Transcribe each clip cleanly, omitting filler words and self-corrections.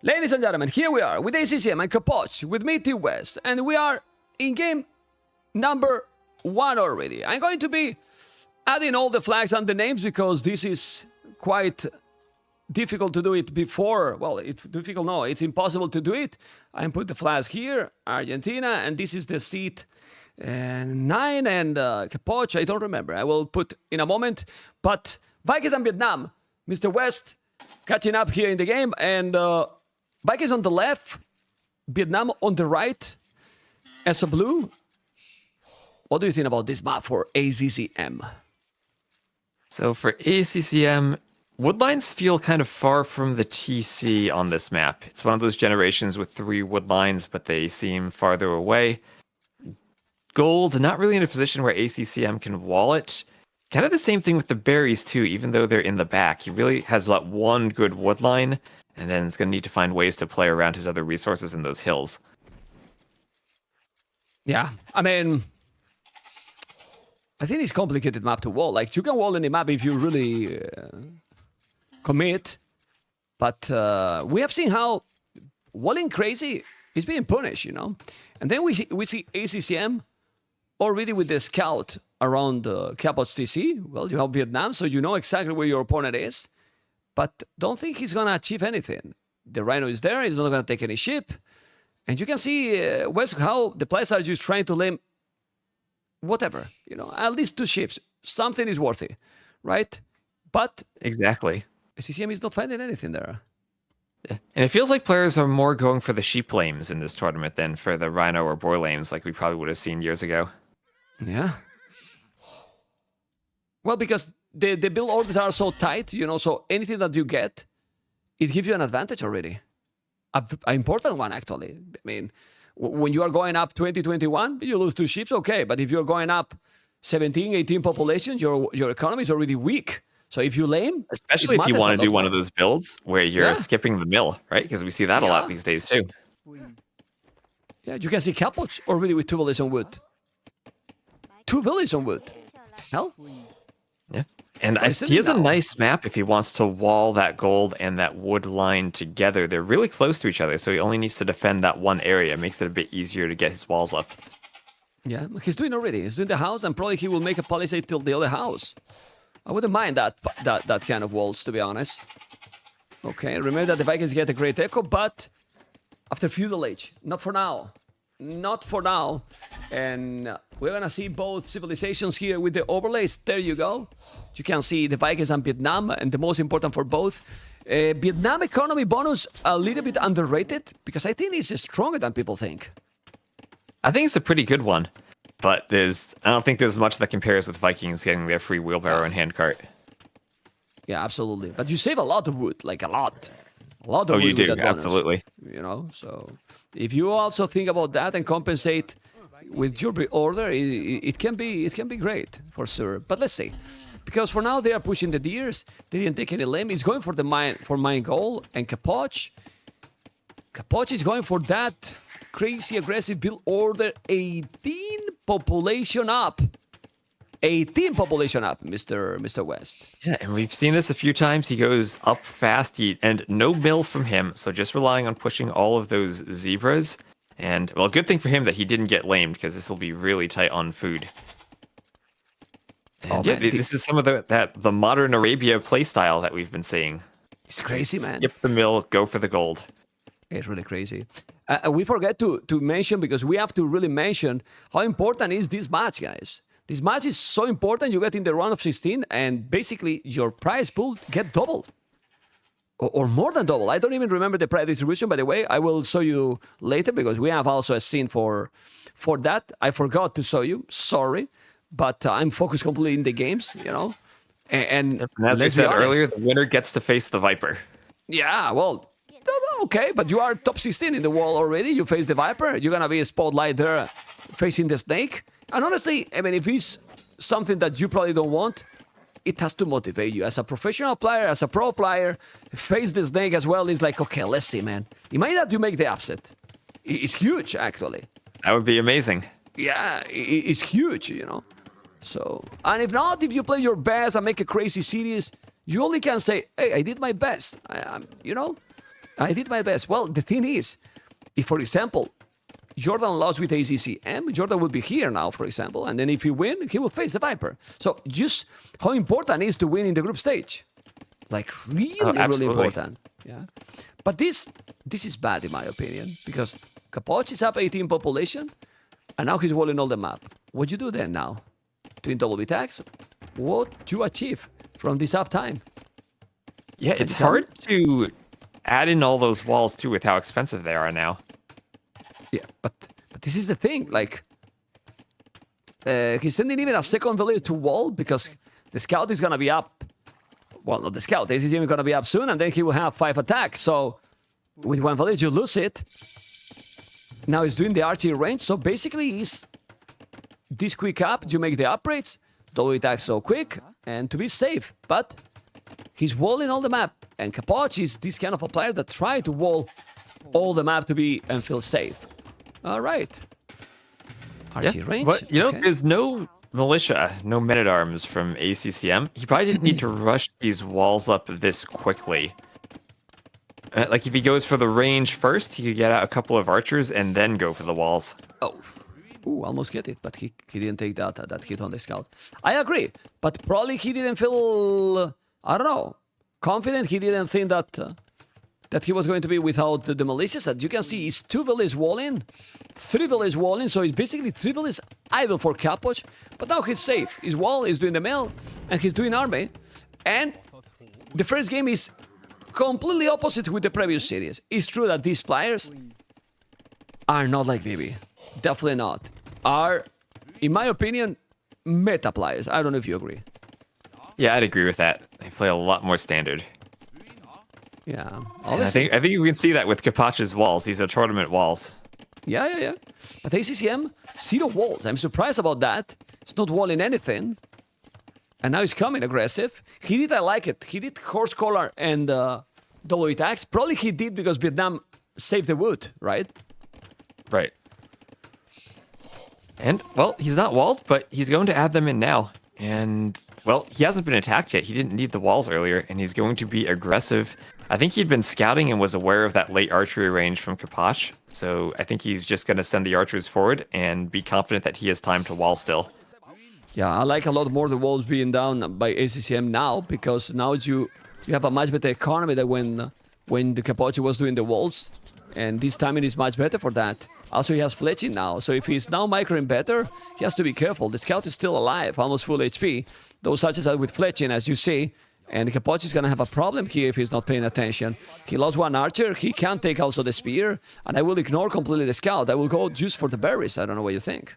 Ladies and gentlemen, here we are with ACCM and Capoch, with me, T West, and we are in game number 1 already. I'm going to be adding all the flags and the names because this is quite difficult to do it before. Well, it's difficult, no, it's impossible to do it. I put the flags here, Argentina, and this is the seat 9 and Capoch, I don't remember. I will put in a moment. But Vikings and Vietnam, Mr. West catching up here in the game, and Vikings on the left, Vietnam on the right, as a blue. What do you think about this map for ACCM? So for ACCM, woodlines feel kind of far from the TC on this map. It's one of those generations with 3 woodlines, but they seem farther away. Gold, not really in a position where ACCM can wall it. Kind of the same thing with the berries too, even though they're in the back. He really has that one good woodline, and then is going to need to find ways to play around his other resources in those hills. Yeah, I mean, I think it's complicated map to wall. Like, you can wall any map if you really commit, but we have seen how walling crazy is being punished, you know? And then we see ACCM already with the scout around Capoch TC. Well, you have Vietnam, so you know exactly where your opponent is, but don't think he's going to achieve anything. The Rhino is there, he's not going to take any ship, and you can see West how the players are just trying to lame whatever, you know, at least 2 ships. Something is worthy, right? But exactly, CCM is not finding anything there. Yeah. And it feels like players are more going for the sheep lames in this tournament than for the Rhino or boar lames like we probably would have seen years ago. Yeah. Well, because the build orders are so tight, you know, so anything that you get, it gives you an advantage already. An important one, actually. I mean, when you are going up 20-21, you lose 2 ships, okay. But if you're going up 17, 18 populations, your economy is already weak. So if you lame... Especially if you want to do one of those builds where you're skipping the mill, right? Because we see that a lot these days, too. Yeah, you can see Capoch already with 2 villages on wood. 2 villages on wood. Hell? Yeah. And he has a nice map if he wants to wall that gold and that wood line together. They're really close to each other, so he only needs to defend that one area. It makes it a bit easier to get his walls up. Yeah, he's doing already. He's doing the house, and probably he will make a palisade till the other house. I wouldn't mind that kind of walls, to be honest. Okay, remember that the Vikings get a great echo, but after feudal age. Not for now. Not for now. And we're going to see both civilizations here with the overlays. There you go. You can see the Vikings and Vietnam, and the most important for both. Vietnam economy bonus, a little bit underrated, because I think it's stronger than people think. I think it's a pretty good one. But I don't think there's much that compares with Vikings getting their free wheelbarrow and handcart. Yeah, absolutely. But you save a lot of wood, like a lot. A lot of wood. Oh, you do, with that bonus, absolutely. you know, so if you also think about that and compensate with your order, it can be great for sure. But let's see, because for now they are pushing the deers. They didn't take any lame. He's going for the mine goal, and Capoch is going for that crazy aggressive build order. 18 population up. 18 population up, Mr. West. Yeah, and we've seen this a few times. He goes up fast, and no mill from him, so just relying on pushing all of those zebras. And, well, good thing for him that he didn't get lamed, because this will be really tight on food. And this is some of the modern Arabia playstyle that we've been seeing. It's crazy, man. Skip the mill, go for the gold. It's really crazy. We forget to mention, because we have to really mention how important is this match, guys. This match is so important. You get in the round of 16, and basically your prize pool get doubled. Or more than double. I don't even remember the prize distribution, by the way. I will show you later, because we have also a scene for that. I forgot to show you. Sorry. But I'm focused completely in the games, you know. And as we said earlier, the winner gets to face the Viper. Yeah, well, okay, but you are top 16 in the world already. You face the Viper. You're going to be a spotlight there facing the Snake. And honestly, I mean, if it's something that you probably don't want, it has to motivate you. As a professional player, as a pro player, face the Snake as well. It's like, okay, let's see, man. Imagine that you make the upset. It's huge, actually. That would be amazing. Yeah, it's huge, you know. So, and if not, if you play your best and make a crazy series, you only can say, hey, I did my best. You know? I did my best. Well, the thing is, if, for example, Jordan lost with ACCM, Jordan would be here now, for example, and then if he win, he will face the Viper. So just how important it is to win in the group stage. Like really important. Yeah. But this is bad in my opinion, because Capoch is up 18 population, and now he's walling all the map. What you do then now? Doing double attacks? What you achieve from this uptime? Yeah, it's hard to add in all those walls too with how expensive they are now. Yeah, but this is the thing. Like, he's sending even a second village to wall because the scout is gonna be up. Well, not the scout. ACCM is gonna be up soon, and then he will have 5 attacks. So with one village, you lose it. Now he's doing the archery range. So basically, he's this quick up. You make the upgrades, double attack so quick, and to be safe. But he's walling all the map, and Capoch is this kind of a player that try to wall all the map to be and feel safe. All right. Archie range. But, you know, there's no militia, no men-at-arms from ACCM. He probably didn't need to rush these walls up this quickly. Like, if he goes for the range first, he could get out a couple of archers and then go for the walls. Oh. Ooh, almost get it, but he didn't take that hit on the scout. I agree, but probably he didn't feel, I don't know, confident. He didn't think that he was going to be without the militias. As you can see, he's 2 villages walling, 3 villages walling, so it's basically 3 villages idle for Capoch. But now he's safe. His wall is doing the mill, and he's doing army. And the first game is completely opposite with the previous series. It's true that these players are not like Vivi. Definitely not. Are, in my opinion, meta players. I don't know if you agree. Yeah, I'd agree with that. They play a lot more standard. Yeah. I think we can see that with Capoch's walls. These are tournament walls. Yeah. But ACCM, 0 walls. I'm surprised about that. It's not walling anything. And now he's coming aggressive. He did, I like it. He did horse collar and double attacks. Probably he did because Vietnam saved the wood, right? Right. And, well, he's not walled, but he's going to add them in now. And, well, he hasn't been attacked yet. He didn't need the walls earlier, and he's going to be aggressive. I think he'd been scouting and was aware of that late archery range from Capoch. So I think he's just going to send the archers forward and be confident that he has time to wall still. Yeah, I like a lot more the walls being down by ACCM now, because now you have a much better economy than when the Capoch was doing the walls. And this timing is much better for that. Also, he has fletching now, so if he's now microing better, he has to be careful. The scout is still alive, almost full HP. Those archers are with fletching, as you see, and Capoch is going to have a problem here if he's not paying attention. He lost 1 archer, he can't take also the spear, and I will ignore completely the scout. I will go just for the berries. I don't know what you think.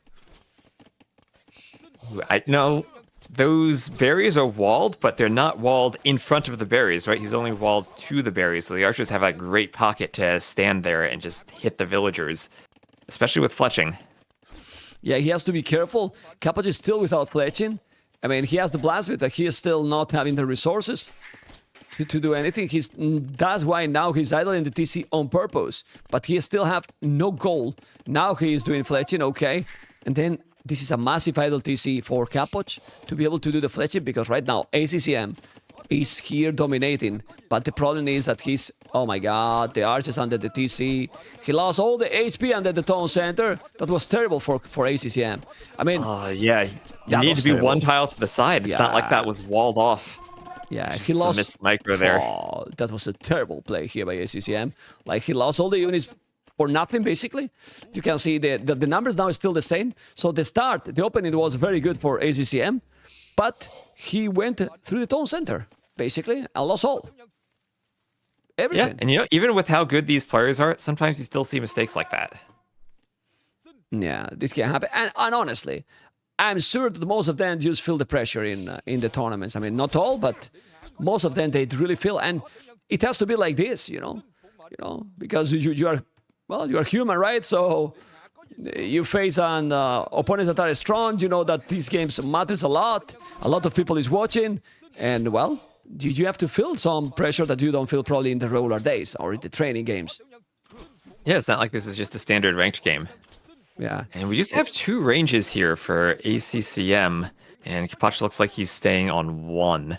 I know those berries are walled, but they're not walled in front of the berries, right? He's only walled to the berries, so the archers have a great pocket to stand there and just hit the villagers. Especially with fletching. Yeah, he has to be careful. Capoch is still without fletching. I mean, he has the blacksmith, but he is still not having the resources to do anything. That's why now he's idling the TC on purpose. But he still have no goal. Now he is doing fletching, okay. And then this is a massive idle TC for Capoch to be able to do the fletching, because right now ACCM is here dominating. But the problem is that he's, oh my god, the archers under the TC. He lost all the HP under the town center. That was terrible for ACCM. I mean, yeah, you need to be terrible. 1 tile to the side. It's not like that was walled off. Yeah, just he lost missed micro there. Oh, that was a terrible play here by ACCM. Like, he lost all the units for nothing, basically. You can see the numbers now is still the same. So the opening was very good for ACCM, but he went through the town center, basically, and lost all. Everything. Yeah, and you know, even with how good these players are, sometimes you still see mistakes like that. Yeah, this can happen. And honestly, I'm sure that most of them just feel the pressure in the tournaments. I mean, not all, but most of them, they really feel. And it has to be like this, you know, because you are human, right? So you face on opponents that are strong. You know that these games matters a lot. A lot of people is watching, and well, you have to feel some pressure that you don't feel probably in the regular days or in the training games. Yeah, it's not like this is just a standard ranked game. Yeah. And we just have 2 ranges here for ACCM, and Capoch looks like he's staying on 1.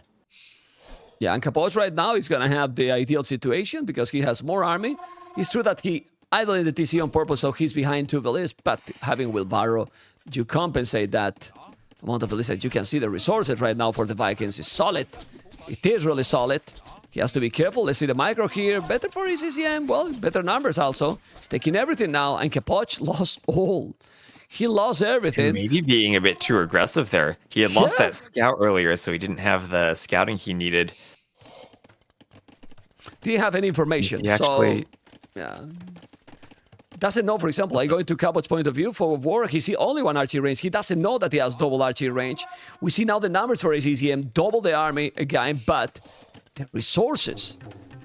Yeah, and Capoch right now is going to have the ideal situation because he has more army. It's true that he idled in the TC on purpose, so he's behind 2 Velis, but having Wheelbarrow, you compensate that amount of Velis that you can see. The resources right now for the Vikings is solid. It is really solid. He has to be careful. Let's see the micro here. Better for ACCM. Well, better numbers also. He's taking everything now, and Capoch lost all. He lost everything. And maybe being a bit too aggressive there. He had lost that scout earlier, so he didn't have the scouting he needed. Didn't have any information. He actually... So, yeah. Doesn't know, for example, I go into Capoch's point of view for war, he see only 1 archery range. He doesn't know that he has double archery range. We see now the numbers for ACCM, double the army again, but the resources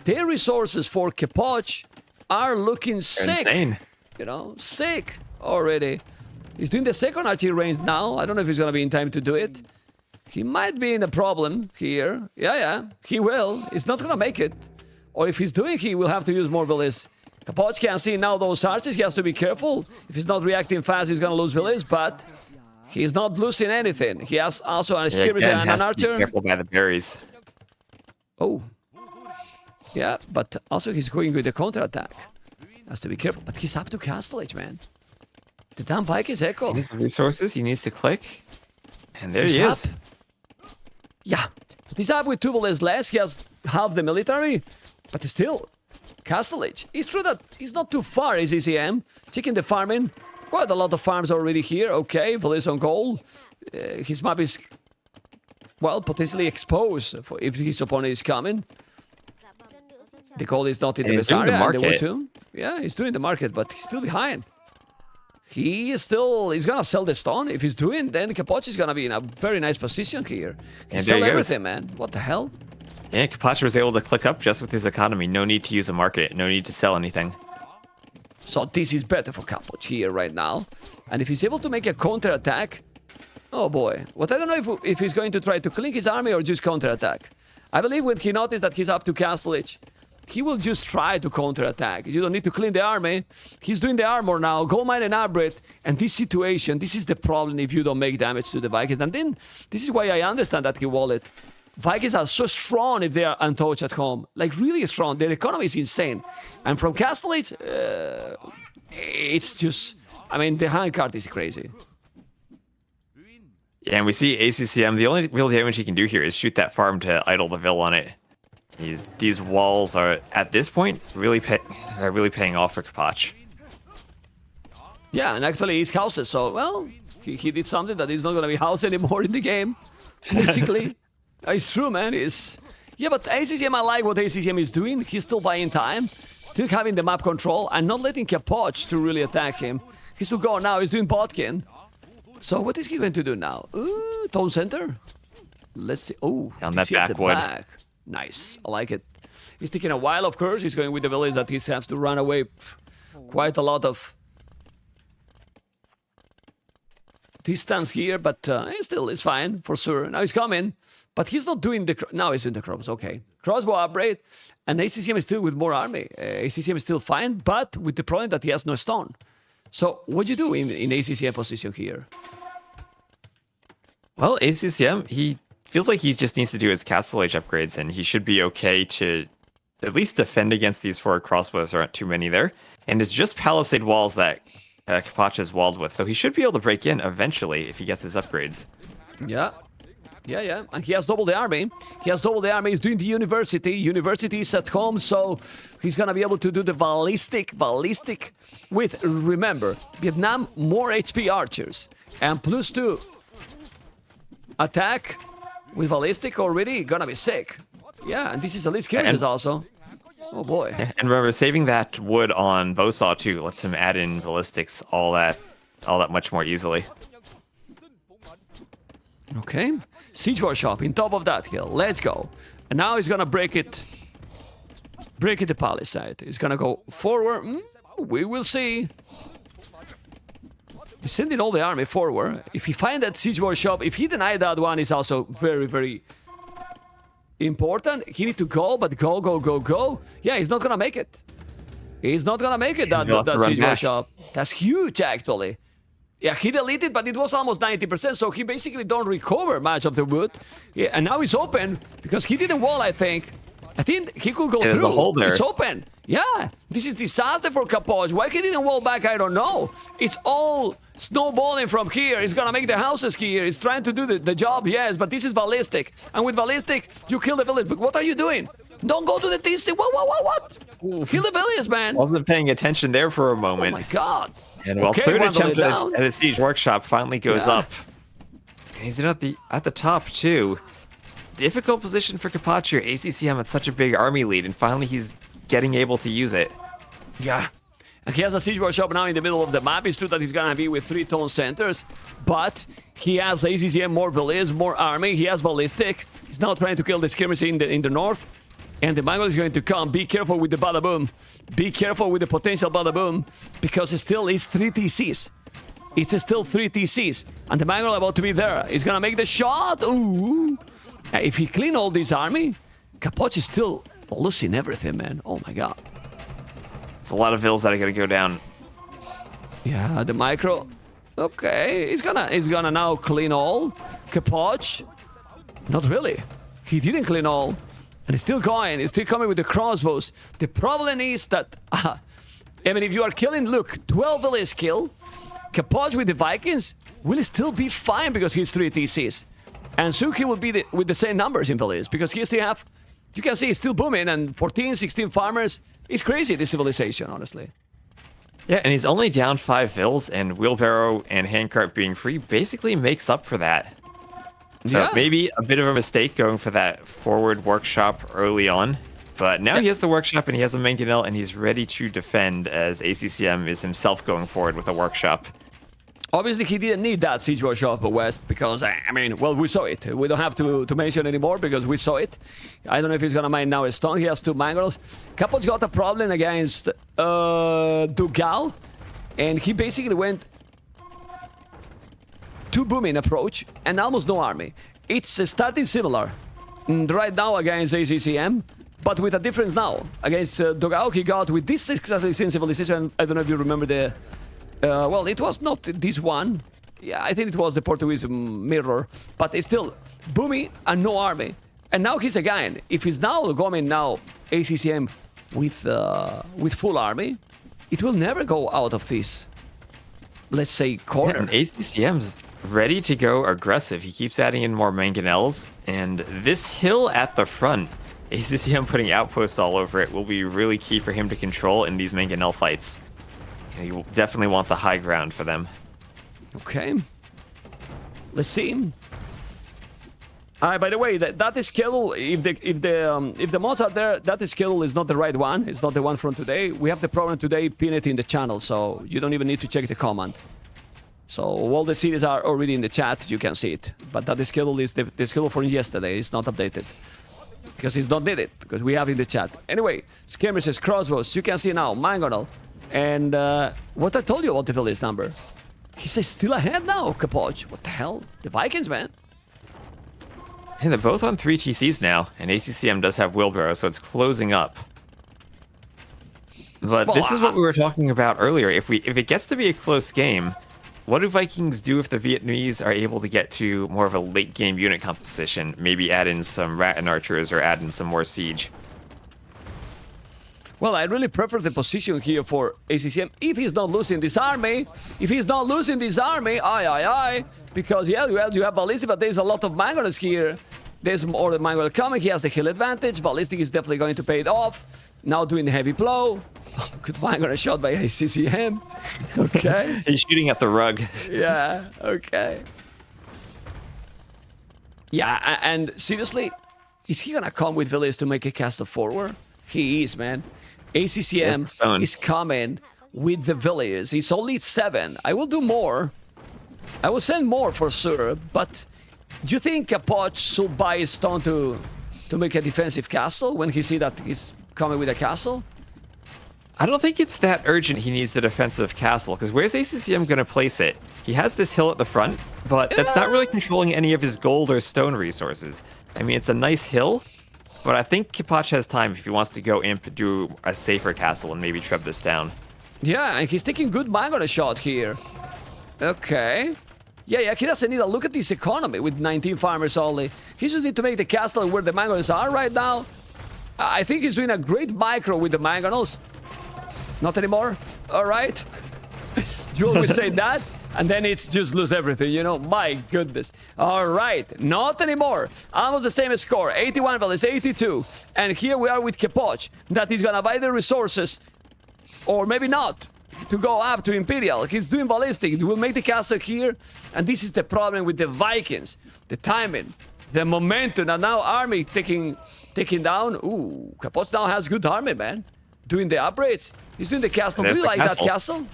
for Capoch are looking sick. Insane. You know, sick already. He's doing the second archery range now. I don't know if he's going to be in time to do it. He might be in a problem here. Yeah, he will. He's not going to make it. Or if he's doing, he will have to use more Velis. Capoch can see now those archers. He has to be careful. If he's not reacting fast, he's going to lose Velis, but he's not losing anything. He has also a skirmisher and an archer. Be careful by the berries. Oh. Yeah, but also he's going with the counterattack. Has to be careful. But he's up to Castle Age, man. The damn Vikings echo. He needs the resources. He needs to click. And there he is. Up. Yeah. But he's up with 2 Velis less. He has half the military. But still, Castle Age. It's true that he's not too far, ACCM. Checking the farming. Quite a lot of farms already here. Okay, Velis on goal. His map is, well, potentially exposed for if his opponent is coming. The goal is not in the best area. And the wood too. Yeah, he's doing the market, but he's still behind. He's gonna sell the stone. If he's doing, then Capoch is gonna be in a very nice position here. He sell everything, man. What the hell? Yeah, Capoch was able to click up just with his economy. No need to use a market. No need to sell anything. So this is better for Capoch here right now. And if he's able to make a counter-attack, oh boy. What I don't know if he's going to try to clink his army or just counter-attack. I believe when he noticed that he's up to Castle Age, he will just try to counter-attack. You don't need to clean the army. He's doing the armor now, gold mine and upgrade. And this situation, this is the problem if you don't make damage to the Vikings. And then, this is why I understand that he wallet. Vikings are so strong if they are untouched at home. Like, really strong. Their economy is insane. And from Castle Age, it's just... I mean, the hand card is crazy. Yeah, and we see ACCM, the only real damage he can do here is shoot that farm to idle the Vil on it. These walls are, at this point, really paying off for Capoch. Yeah, and actually he's houses, so, well, he did something that is not going to be housed anymore in the game, basically. It's true, man. Yeah, but ACCM, I like what ACCM is doing. He's still buying time, still having the map control, and not letting Capoch to really attack him. He's to go now. He's doing Botkin. So what is he going to do now? Town center? Let's see. Oh, on that backwood. Back. Nice. I like it. He's taking a while, of course. He's going with the village that he has to run away quite a lot of distance here, but still, it's fine, for sure. Now he's coming, but he's not doing the... Now he's doing the crops, okay. Crossbow upgrade, and ACCM is still with more army. ACCM is still fine, but with the problem that he has no stone. So, what do you do in ACCM position here? Well, ACCM, he feels like he just needs to do his Castle Age upgrades, and he should be okay to at least defend against these 4 crossbows. There aren't too many there. And it's just palisade walls that Capoch is walled with, so he should be able to break in eventually if he gets his upgrades. Yeah. Yeah. And he has double the army. He's doing the university. University is at home, so he's gonna be able to do the ballistic with, remember, Vietnam, more HP archers. And +2 attack with ballistic already, gonna be sick. Yeah, and this is at least skirmishes also. Oh boy. And remember, saving that wood on Bowsaw too lets him add in ballistics all that much more easily. Okay. Siege Workshop in top of that hill. Let's go. And now he's gonna break it the palisade. He's gonna go forward. We will see. He's sending all the army forward. If he find that Siege Workshop, if he deny that one, is also very, very important. He need to go, but go. Yeah, he's not gonna make it. He's not gonna make it, that Siege Workshop. That's huge, actually. Yeah, he deleted, but it was almost 90%, so he basically don't recover much of the wood. Yeah, and now it's open because he didn't wall, I think. I think he could go through. There's a hole there. It's open. Yeah, this is disaster for Capoch. Why he didn't wall back, I don't know. It's all snowballing from here. He's gonna make the houses here. He's trying to do the job, yes, but this is ballistic. And with ballistic, you kill the village. But what are you doing? Don't go to the TC. What? Kill the village, man. Wasn't paying attention there for a Oh moment. my god. And well, Okay, third one attempt bullet down. at a siege workshop finally goes Yeah. up. And he's at the top too. Difficult position for Capoch here. ACCM had such a big army lead, and finally he's getting able to use it. Yeah. And he has a siege workshop now in the middle of the map. It's true that he's gonna be with 3 tone centers, but he has ACCM, more village, more army. He has ballistic. He's now trying to kill the skirmishers in the north. And the Mongol is going to come. Be careful with the bada boom. Be careful with the potential bada boom, because it still is 3 TCs. It's still 3 TCs. And the Mongol about to be there. He's gonna make the shot. Ooh. If he clean all this army, Capoch is still losing everything, man. Oh my god. It's a lot of vills that are gonna go down. Yeah, the micro. Okay, he's gonna now clean all. Capoch. Not really. He didn't clean all. And he's still going. He's still coming with the crossbows. The problem is that, I mean, if you are killing, look, 12 village kill, Capoch with the Vikings will still be fine because he's 3 TCs. And soon he will be with the same numbers in village because he still have, you can see he's still booming, and 14, 16 farmers. It's crazy, this civilization, honestly. Yeah, and he's only down 5 vills, and wheelbarrow and handcart being free basically makes up for that. So Yeah. maybe a bit of a mistake going for that forward workshop early on. But now he has the workshop and he has a mangonel, and he's ready to defend as ACCM is himself going forward with a workshop. Obviously, he didn't need that siege workshop west because, I mean, well, we saw it. We don't have to mention anymore because we saw it. I don't know if he's gonna mine now a stone. He has 2 mangols. Capoch got a problem against Dugao, and he basically went too booming approach and almost no army. It's starting similar right now against ACCM, but with a difference now. Against Dugao, he got with this exactly same civilization. I don't know if you remember the... well, it was not this one. Yeah, I think it was the Portuguese mirror. But it's still booming and no army. And now he's again. If he's now going now ACCM with full army, it will never go out of this, let's say, corner. And ACCM's ready to go aggressive. He keeps adding in more mangonels, and this hill at the front, ACCM putting outposts all over it, will be really key for him to control in these mangonel fights. You definitely want the high ground for them. Okay. Let's see. By the way, that schedule, if the mods are there, that schedule is not the right one. It's not the one from today. We have the problem today. Pin it in the channel, so you don't even need to check the command. So all the cities are already in the chat. You can see it. But that schedule is the schedule from yesterday. It's not updated because it's not needed because we have in the chat. Anyway, skirmishes, crossbows. You can see now mangonel. And what I told you about the village number. He says still ahead now, Capoch. What the hell? The Vikings, man. Hey, they're both on 3 TCs now, and ACCM does have wheelbarrow, so it's closing up. But Well, this is what we were talking about earlier. If it gets to be a close game, what do Vikings do if the Vietnamese are able to get to more of a late game unit composition? Maybe add in some Rattan archers or add in some more siege. Well, I really prefer the position here for ACCM if he's not losing this army. If he's not losing this army, aye. Because, yeah, well, you have Ballistic, but there's a lot of Mongols here. There's more the Mongol coming. He has the hill advantage. Ballistic is definitely going to pay it off. Now doing the heavy blow. Oh, good Mongol shot by ACCM. Okay. He's shooting at the rug. Yeah, okay. Yeah, and seriously, is he gonna come with village to make a castle forward? He is, man. ACCM is coming with the villages. It's only 7. I will do more. I will send more for sure, but do you think Capoch should buy a stone to make a defensive castle when he see that he's coming with a castle? I don't think it's that urgent he needs the defensive castle, because where's ACCM going to place it? He has this hill at the front, but that's not really controlling any of his gold or stone resources. I mean, it's a nice hill, but I think Capoch has time if he wants to go imp, do a safer castle, and maybe treb this down. Yeah, and he's taking good Mongol shot here. Okay. Yeah, he doesn't need a look at this economy with 19 farmers only. He just need to make the castle where the mangonels are right now. I think he's doing a great micro with the mangonels. Not anymore? Alright. You always say that, and then it's just lose everything, you know? My goodness. Alright, not anymore. Almost the same score. 81 is 82. And here we are with Capoch, that is gonna buy the resources, or maybe not, to go up to Imperial. He's doing ballistic. He will make the castle here. And this is the problem with the Vikings. The timing, the momentum, and now army taking down. Ooh, Capoch now has good army, man. Doing the upgrades. He's doing the castle. Do you like that castle?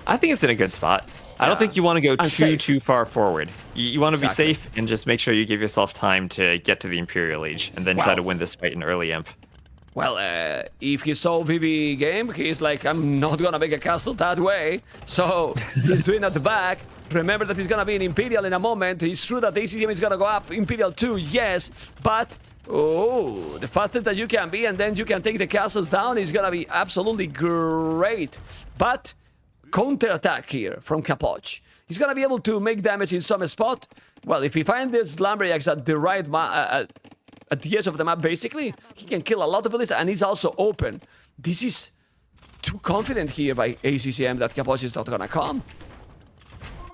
I think it's in a good spot. I don't think you want to go too far forward. You want to be safe and just make sure you give yourself time to get to the Imperial Age and then try to win this fight in early imp. Well, if he saw VV game, he's like, I'm not gonna make a castle that way. So he's doing at the back. Remember that he's gonna be in Imperial in a moment. It's true that the ACCM is gonna go up Imperial too, yes, but oh, the fastest that you can be, and then you can take the castles down is gonna be absolutely great. But counter-attack here from Capoch. He's gonna be able to make damage in some spot. Well, if he finds this lumberjacks at the right at the edge of the map, basically, he can kill a lot of villages, and he's also open. This is too confident here by ACCM that Capoch is not gonna come.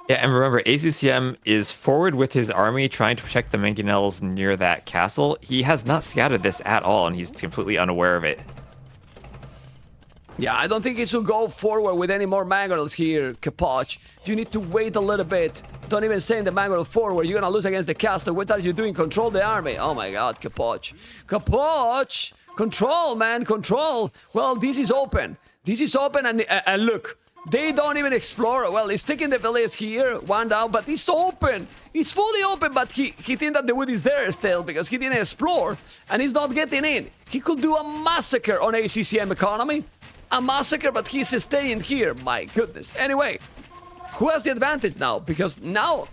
Yeah, and remember, ACCM is forward with his army trying to protect the mangonels near that castle. He has not scouted this at all, and he's completely unaware of it. Yeah, I don't think he should go forward with any more mangonels here, Capoch. You need to wait a little bit. Don't even send the mangonel forward. You're gonna lose against the castle. What are you doing? Control the army. Oh my god, Capoch. Capoch! Control, man, control. Well, this is open. This is open, and look. They don't even explore. Well, he's taking the village here, one down, but it's open. It's fully open, but he thinks that the wood is there still because he didn't explore, and he's not getting in. He could do a massacre on ACCM economy. A massacre, but he's staying here. My goodness. Anyway, who has the advantage now? Because now,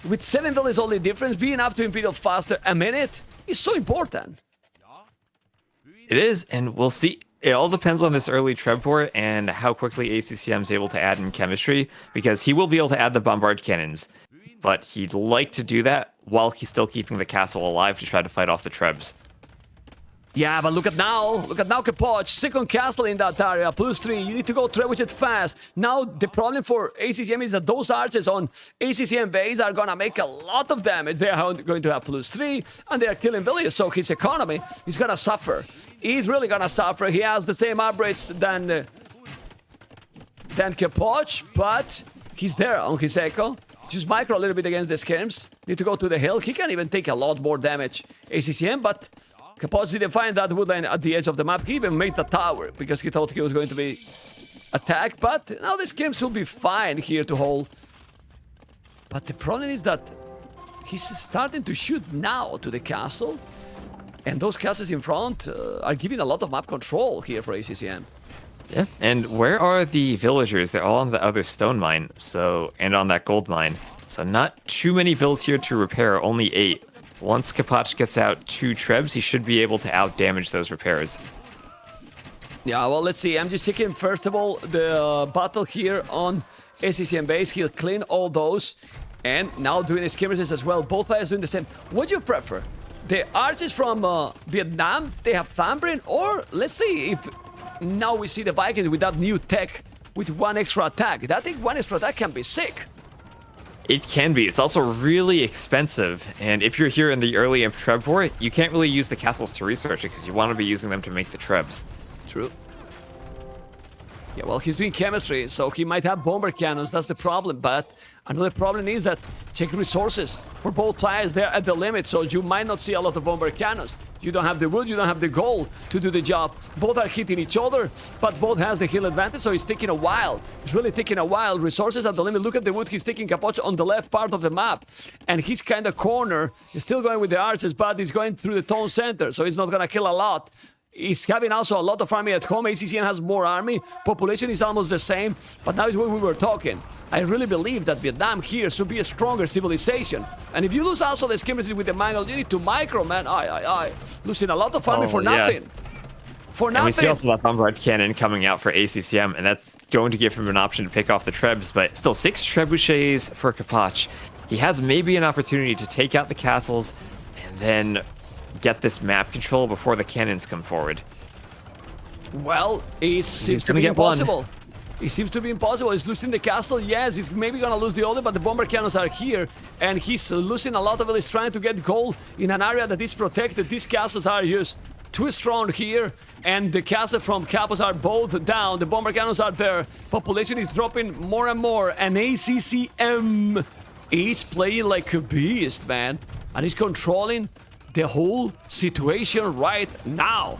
with 7 villages only difference, being up to Imperial faster a minute is so important. It is, and we'll see. It all depends on this early Trebor and how quickly ACCM is able to add in chemistry, because he will be able to add the bombard cannons, but he'd like to do that while he's still keeping the castle alive to try to fight off the Trebs. Yeah, but look at now, Capoch, second castle in that area, +3. You need to go trebuchet it fast. Now, the problem for ACCM is that those archers on ACCM base are gonna make a lot of damage. They are going to have +3, and they are killing villages, so his economy is gonna suffer. He's really gonna suffer. He has the same upgrades than Capoch, but he's there on his echo. Just micro a little bit against the skirms. Need to go to the hill. He can even take a lot more damage, ACCM, but Capoch didn't find that woodline at the edge of the map. He even made the tower because he thought he was going to be attacked. But now the skirms will be fine here to hold. But the problem is that he's starting to shoot now to the castle. And those castles in front are giving a lot of map control here for ACCM. Yeah, and where are the villagers? They're all on the other stone mine, and on that gold mine. So not too many villas here to repair, only 8. Once Capoch gets out 2 Trebs, he should be able to out-damage those repairs. Yeah, well, let's see. I'm just checking, first of all, the battle here on ACCM base. He'll clean all those. And now doing his skirmishes as well. Both players doing the same. What do you prefer? The archers from Vietnam, they have Thambrin? Or, let's see if now we see the Vikings with that new tech with 1 extra attack. I think 1 extra attack can be sick. It can be. It's also really expensive, and if you're here in the early imp Treb war, you can't really use the castles to research it because you want to be using them to make the Trebs. True. Yeah, well, he's doing chemistry, so he might have bomber cannons. That's the problem. But another problem is that check resources for both players. They're at the limit, so you might not see a lot of bomber cannons. You don't have the wood, you don't have the gold to do the job. Both are hitting each other, but both has the heal advantage, so it's taking a while. It's really taking a while. Resources at the limit. Look at the wood he's taking Capoch on the left part of the map. And he's kind of corner. He's still going with the archers, but he's going through the town center, so he's not going to kill a lot. He's having also a lot of army at home. ACCM has more army. Population is almost the same. But now is when we were talking. I really believe that Vietnam here should be a stronger civilization. And if you lose also the skirmishes with the mangle, you need to micro, man. Losing a lot of army for nothing. for And we see nothing. also that bombard cannon coming out for ACCM, and that's going to give him an option to pick off the trebs, but still 6 trebuchets for Capoch. He has maybe an opportunity to take out the castles and then get this map control before the cannons come forward. Well, it seems to gonna be get one. impossible. It seems to be impossible. He's losing the castle. Yes, he's maybe gonna lose the other, but the bomber cannons are here, and he's losing a lot of it. He's trying to get gold in an area that is protected. These castles are just too strong here, and the castles from Capoch are both down. The bomber cannons are there. Population is dropping more and more, and ACCM is playing like a beast, man, and he's controlling the whole situation right now.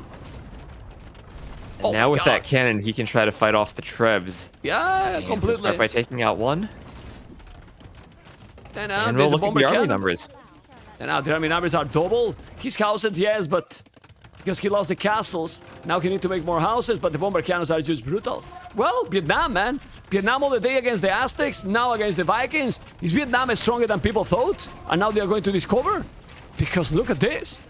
And Oh now my with God. that cannon, he can try to fight off the trebs. Yeah, And he'll completely. start by taking out one. And And there's we'll a look at bomber the army cannon. numbers. And now the army numbers are double. His houses, yes, but because he lost the castles, now he need to make more houses, but the bomber cannons are just brutal. Well, Vietnam, man. Vietnam all the day against the Aztecs, now against the Vikings. Is Vietnam stronger than people thought? And now they are going to discover? Because look at this.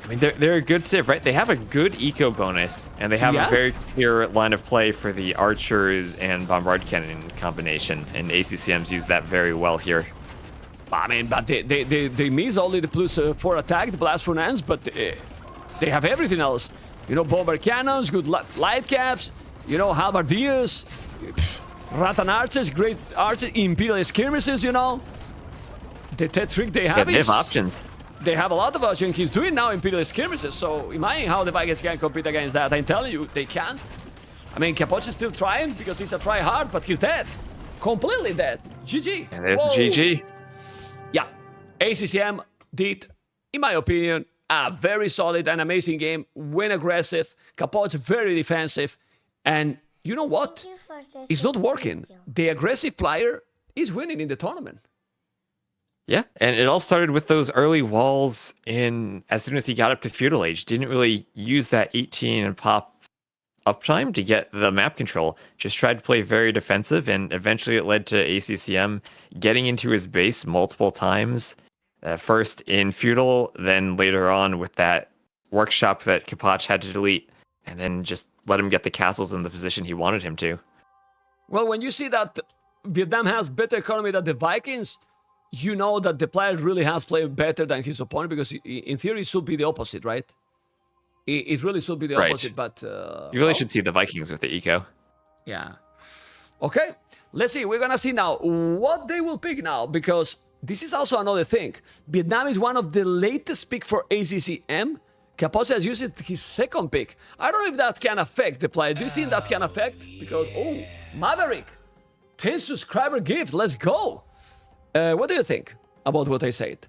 I mean, they're a good civ, right? They have a good eco bonus, and they have Yeah. a very clear line of play for the archers and bombard cannon combination, and ACCM's used that very well here. I mean, but they miss only the +4 attack, the blast furnace, but they have everything else. You know, bomber cannons, good light caps, you know, halberdiers, rattan archers, great archers, imperial skirmishes, you know. The trick they have They is... have options. They have a lot of options. He's doing now imperial skirmishes, so imagine how the Vikings can compete against that. I'm telling you, they can't. I mean, Capoch is still trying because he's a try-hard, but he's dead. Completely dead. GG. And there's Whoa. the GG. Yeah, ACCM did, in my opinion, a very solid and amazing game. Win aggressive, Capoch very defensive, and you know what? It's not working. The aggressive player is winning in the tournament. Yeah, and it all started with those early walls in as soon as he got up to feudal age. Didn't really use that 18 and pop uptime to get the map control. Just tried to play very defensive, and eventually it led to ACCM getting into his base multiple times. First in feudal, then later on with that workshop that Capoch had to delete, and then just let him get the castles in the position he wanted him to. Well, when you see that Vietnam has better economy than the Vikings, you know that the player really has played better than his opponent, because in theory it should be the opposite, right? It really should be the Right. opposite, but... You really should see the Vikings with the eco. Yeah. Okay, let's see. We're gonna see now what they will pick now, because this is also another thing. Vietnam is one of the latest pick for ACCM. Capoch has used his second pick. I don't know if that can affect the player. Do you think that can affect? Because, oh, Maverick, 10 subscriber gift. Let's go. What do you think about what I said?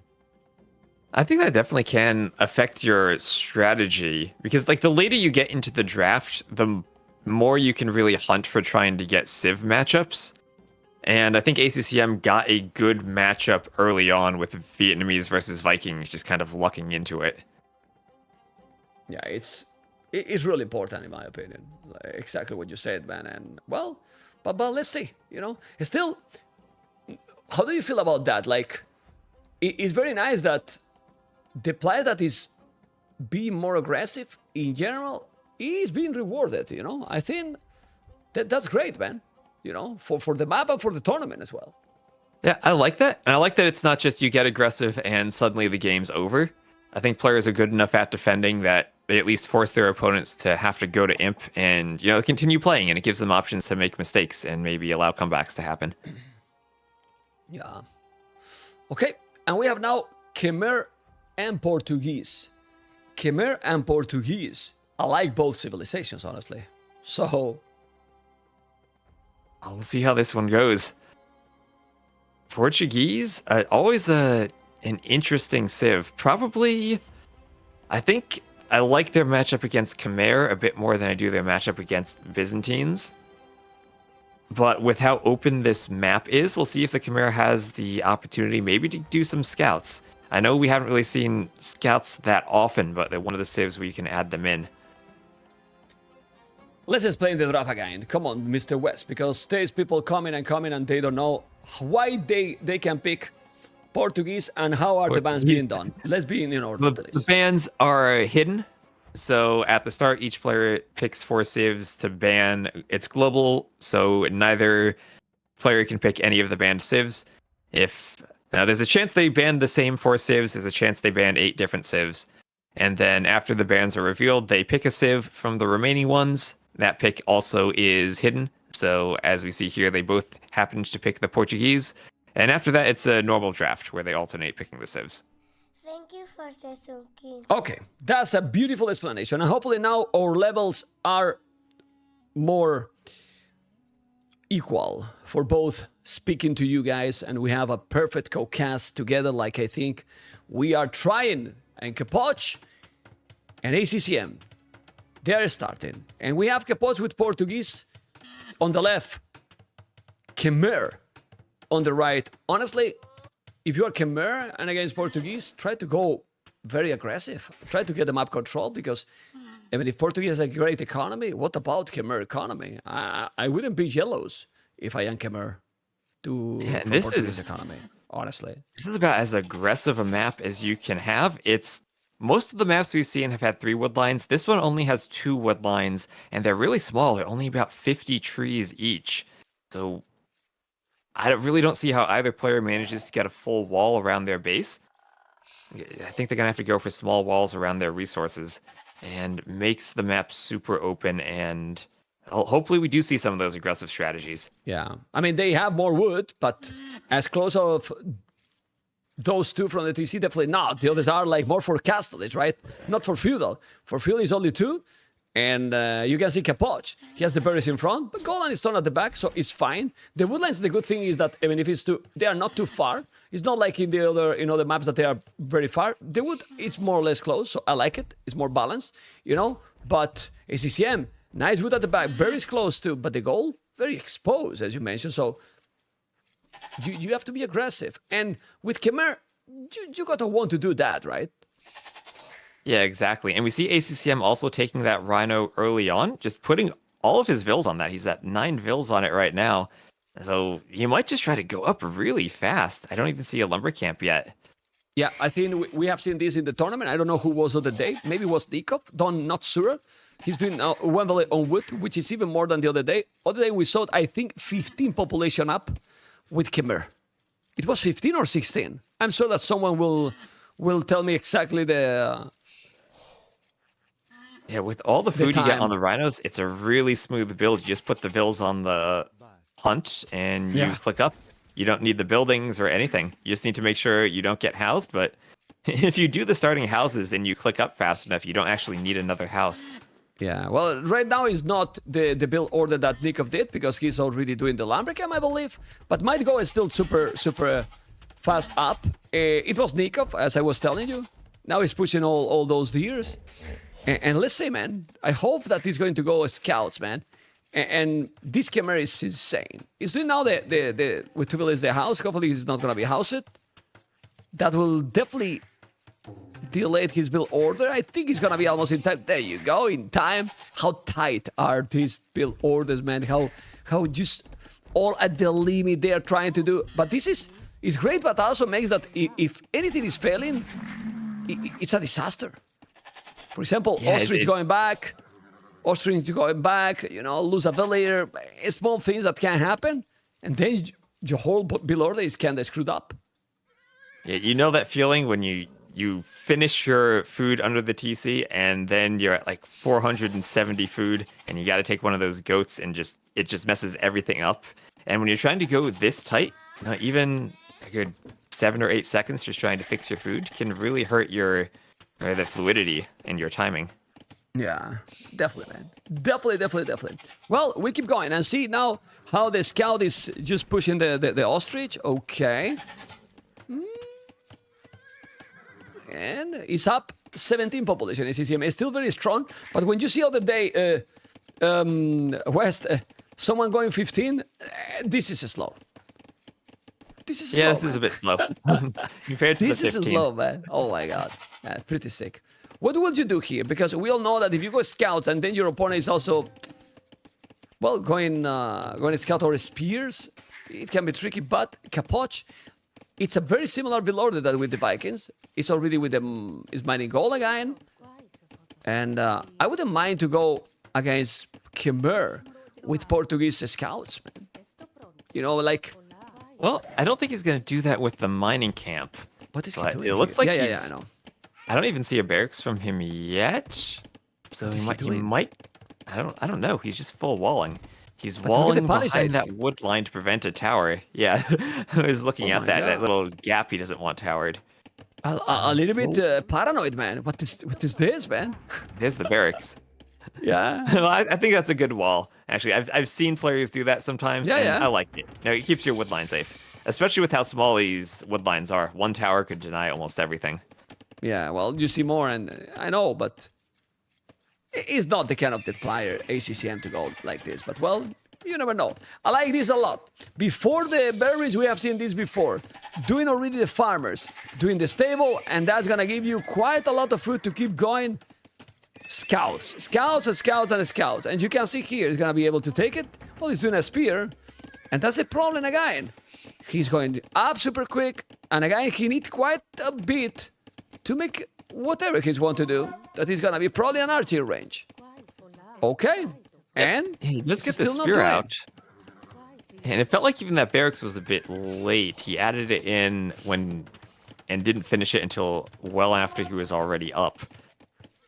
I think that definitely can affect your strategy, because like the later you get into the draft, the more you can really hunt for trying to get civ matchups. And I think ACCM got a good matchup early on with Vietnamese versus Vikings, just kind of lucking into it. Yeah, it's really important in my opinion. Like, exactly what you said, man. And well, but let's see. You know, it's still. How do you feel about that? Like, it's very nice that the player that is being more aggressive in general is being rewarded. You know, I think that's great, man. You know, for the map and for the tournament as well. Yeah, I like that. And I like that it's not just you get aggressive and suddenly the game's over. I think players are good enough at defending that they at least force their opponents to have to go to imp and, you know, continue playing, and it gives them options to make mistakes and maybe allow comebacks to happen. Yeah. Okay, and we have now Khmer and Portuguese. Khmer and Portuguese. I like both civilizations, honestly. So, We'll see how this one goes. Portuguese, always an interesting civ. Probably, I think I like their matchup against Khmer a bit more than I do their matchup against Byzantines. But with how open this map is, we'll see if the Khmer has the opportunity maybe to do some scouts. I know we haven't really seen scouts that often, but they're one of the civs where you can add them in. let's explain the draft again. Come on, Mr. West, because there's people coming and they don't know why they can pick Portuguese and how are the bans being done. Let's be in order, The please. bans are hidden, So at the start, each player picks 4 civs to ban. It's global, so neither player can pick any of the banned civs. If now there's a chance they ban the same 4 civs, there's a chance they ban 8 different civs. And then after the bans are revealed, they pick a civ from the remaining ones. That pick also is hidden. So as we see here, they both happened to pick the Portuguese. And after that, it's a normal draft where they alternate picking the civs. Thank you for the king. Okay, that's a beautiful explanation. And hopefully now our levels are more equal for both speaking to you guys, and we have a perfect co-cast together like I think we are trying. And Capoch and ACCM, they are starting. And we have Capoch with Portuguese on the left, Khmer on the right. Honestly, if you are Khmer and against Portuguese, try to go very aggressive. Try to get the map control, because I mean, if Portuguese has a great economy, what about Khmer economy? I wouldn't be jealous if I am Khmer for Portuguese economy, honestly. This is about as aggressive a map as you can have. It's most of the maps we've seen have had 3 wood lines. This one only has 2 wood lines, and they're really small. They're only about 50 trees each. So I really don't see how either player manages to get a full wall around their base. I think they're going to have to go for small walls around their resources, and makes the map super open, and hopefully we do see some of those aggressive strategies. Yeah, I mean, they have more wood, but as close of those 2 from the TC, definitely not. The others are like more for castlage, right? Not for feudal. For feudal is only 2, and you can see Capoch. He has the berries in front, but Golan is turned at the back, so it's fine. The woodlines, the good thing is that, I mean, if it's they are not too far. It's not like in the other, the maps that they are very far. The wood, it's more or less close, so I like it. It's more balanced, But ACCM, nice wood at the back, berries close too, but the goal, very exposed, as you mentioned. So you have to be aggressive. And with Khmer, you got to want to do that, right? Yeah, exactly. And we see ACCM also taking that Rhino early on, just putting all of his vills on that. He's at 9 vills on it right now. So he might just try to go up really fast. I don't even see a lumber camp yet. Yeah, I think we have seen this in the tournament. I don't know who was on the day. Maybe it was Nikov, not sure. He's doing Wembley on wood, which is even more than the other day. Other day we saw, I think, 15 population up with Khmer. It was 15 or 16. I'm sure that someone will tell me exactly the... Yeah, with all the food you get on the rhinos, it's a really smooth build. You just put the vills on the hunt and you click up. You don't need the buildings or anything. You just need to make sure you don't get housed. But if you do the starting houses and you click up fast enough, you don't actually need another house. Yeah, well, right now is not the build order that Nikov did, because he's already doing the Lumbercamp, I believe. But Might Go is still super fast up. It was Nikov, as I was telling you. Now he's pushing all those deers. And let's say, man, I hope that he's going to go as scouts, man. And this Khmer is insane. He's doing now the with 2 villages the house. Hopefully he's not going to be housed. That will definitely delay his build order. I think he's going to be almost in time. There you go, in time. How tight are these build orders, man? How just all at the limit they are trying to do. But this is great, but also makes that if anything is failing, it's a disaster. For example, Ostrich going back, lose a villager, small things that can happen, and then your whole build order is kind of screwed up. Yeah, you know that feeling when you finish your food under the TC and then you're at like 470 food and you got to take one of those goats and it just messes everything up. And when you're trying to go this tight, even a good 7 or 8 seconds just trying to fix your food can really hurt the fluidity in your timing. Yeah, definitely, man. Definitely. Well, we keep going and see now how the scout is just pushing the ostrich. Okay. And it's up 17 population. ACCM is still very strong, but when you see other day West, someone going 15, this is slow. This is slow, this is a bit slow compared to this the 15. Is slow, man. Oh my god, pretty sick. What would you do here? Because we all know that if you go scouts and then your opponent is also, well, going scout or spears, it can be tricky. But Capoch, it's a very similar build order that with the Vikings. It's already with them. Is mining gold again. And I wouldn't mind to go against Khmer with Portuguese scouts, man. You know, like, Well, I don't think he's going to do that with the mining camp. what is he But doing it looks here? like yeah, he's... I know. I don't even see a barracks from him yet. So What he is he might, doing? I don't know. He's just full walling. He's look at the walling palisade. behind that wood line to prevent a tower. Yeah, I was looking Oh at my that God. little gap he doesn't want towered. A little bit paranoid, man. What is this, man? There's the barracks. Yeah. Well, I think that's a good wall. Actually, I've seen players do that sometimes, Yeah, and yeah. I like it. You know, it keeps your wood line safe, especially with how small these wood lines are. One tower could deny almost everything. Yeah, well, you see more, and I know, but he's not the kind of the player ACCM to go like this. But well, you never know. I like this a lot. Before the berries, we have seen this before. Doing already the farmers, doing the stable, and that's gonna give you quite a lot of food to keep going. Scouts, scouts, and scouts, and scouts, and you can see here he's gonna be able to take it. Well, he's doing a spear, and that's the problem again. He's going up super quick, and again he needs quite a bit to make whatever he's want to do. That is gonna be probably an archery range. Okay, and He does get the still not spear doing it. out. And it felt like even that barracks was a bit late. He added it in and didn't finish it until well after he was already up.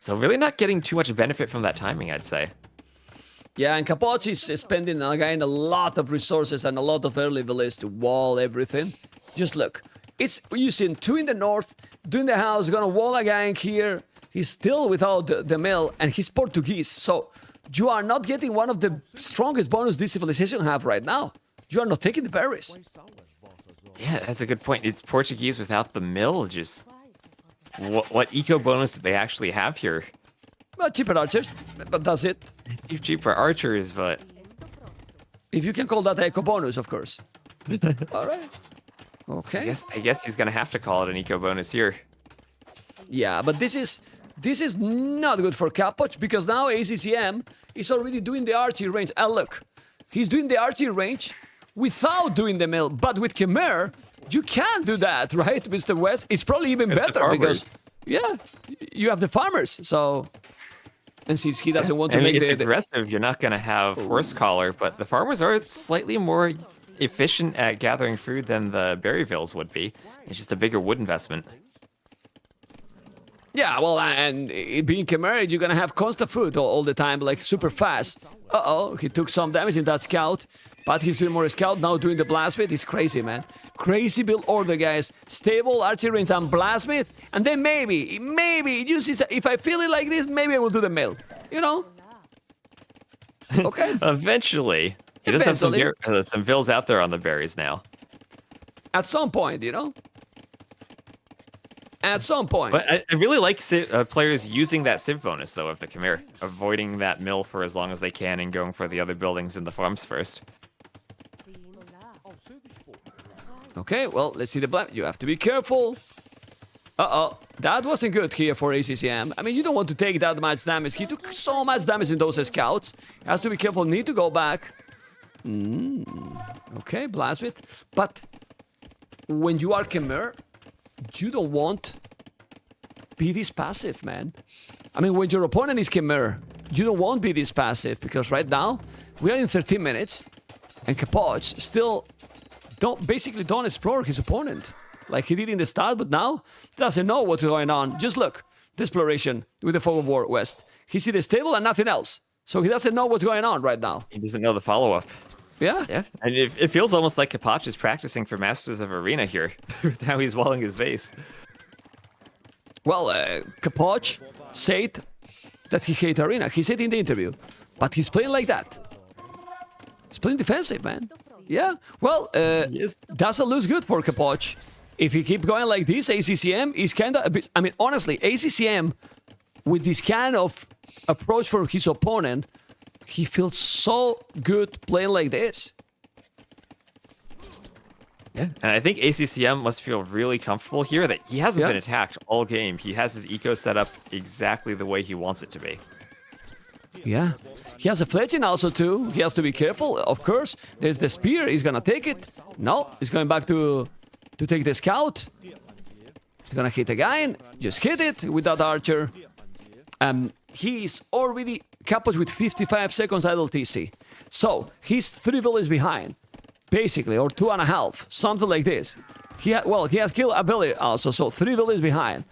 So really not getting too much benefit from that timing, I'd say. Yeah, and Capoch is spending again a lot of resources and a lot of early villas to wall everything. Just look, it's using 2 in the north, doing the house, gonna wall again here. He's still without the mill, and he's Portuguese. So you are not getting one of the strongest bonus this civilization have right now. You are not taking the berries. Yeah, that's a good point. It's Portuguese without the mill. Just what eco bonus do they actually have here? Well, cheaper archers, but that's it. Cheaper archers, but If you can call that eco bonus, of course. All right. Okay. I guess he's gonna have to call it an eco bonus here. Yeah, but this is not good for Capoch because now ACCM is already doing the archery range. And look, he's doing the archery range without doing the mill. But with Khmer, you can do that, right, Mr. West? It's probably even It's the better farmers. because, yeah, you have the farmers. So, and since he doesn't want to I mean, make it's the aggressive. You're not gonna have horse collar, but the farmers are slightly more efficient at gathering food than the Berryvilles would be. It's just a bigger wood investment. Yeah, well, and it being Khmer, you're gonna have constant food all the time, like super fast. Uh-oh, he took some damage in that scout, but he's doing more scout, now doing the blastsmith. He's crazy, man. Crazy build order, guys. Stable, archery range, and blastsmith, and then maybe, you see, if I feel it like this, maybe I will do the mill, you know? Okay, Eventually, he does have Eventually. some vills out there on the berries now. at some point, you know? At some point. But I really like players using that civ bonus, though, of the Khmer. Avoiding that mill for as long as they can and going for the other buildings in the farms first. Okay, well, let's see the black. You have to be careful. Uh-oh, that wasn't good here for ACCM. I mean, you don't want to take that much damage. He took so much damage in those scouts. Has to be careful, need to go back. Okay, blastsmith. But when you are Khmer, you don't want be this passive, man. I mean, when your opponent is Khmer, you don't want be this passive because right now we are in 13 minutes and Capoch still basically don't explore his opponent like he did in the start, but now he doesn't know what's going on. Just look, the exploration with the Fog of War West. He see the stable and nothing else, so he doesn't know what's going on right now. He doesn't know the follow-up. Yeah. Yeah, and it feels almost like Capoch is practicing for Masters of Arena here, with how he's walling his base. Well, Capoch said that he hates Arena. He said in the interview, but he's playing like that. He's playing defensive, man. Yeah. Well, is. doesn't look good for Capoch. If he keep going like this, ACCM is kind of a bit. I mean, honestly, ACCM with this kind of approach for his opponent, he feels so good playing like this. Yeah, and I think ACCM must feel really comfortable here that he hasn't Yeah. been attacked all game. He has his eco set up exactly the way he wants it to be. Yeah. He has a fletching also too. He has to be careful, of course. There's the spear. He's gonna take it. No, he's going back to take the scout. He's gonna hit again. Just hit it with that archer. he's already Capoch with 55 seconds idle TC. So he's 3 villages behind, basically, or 2.5, something like this. He has kill ability also, so 3 villages behind.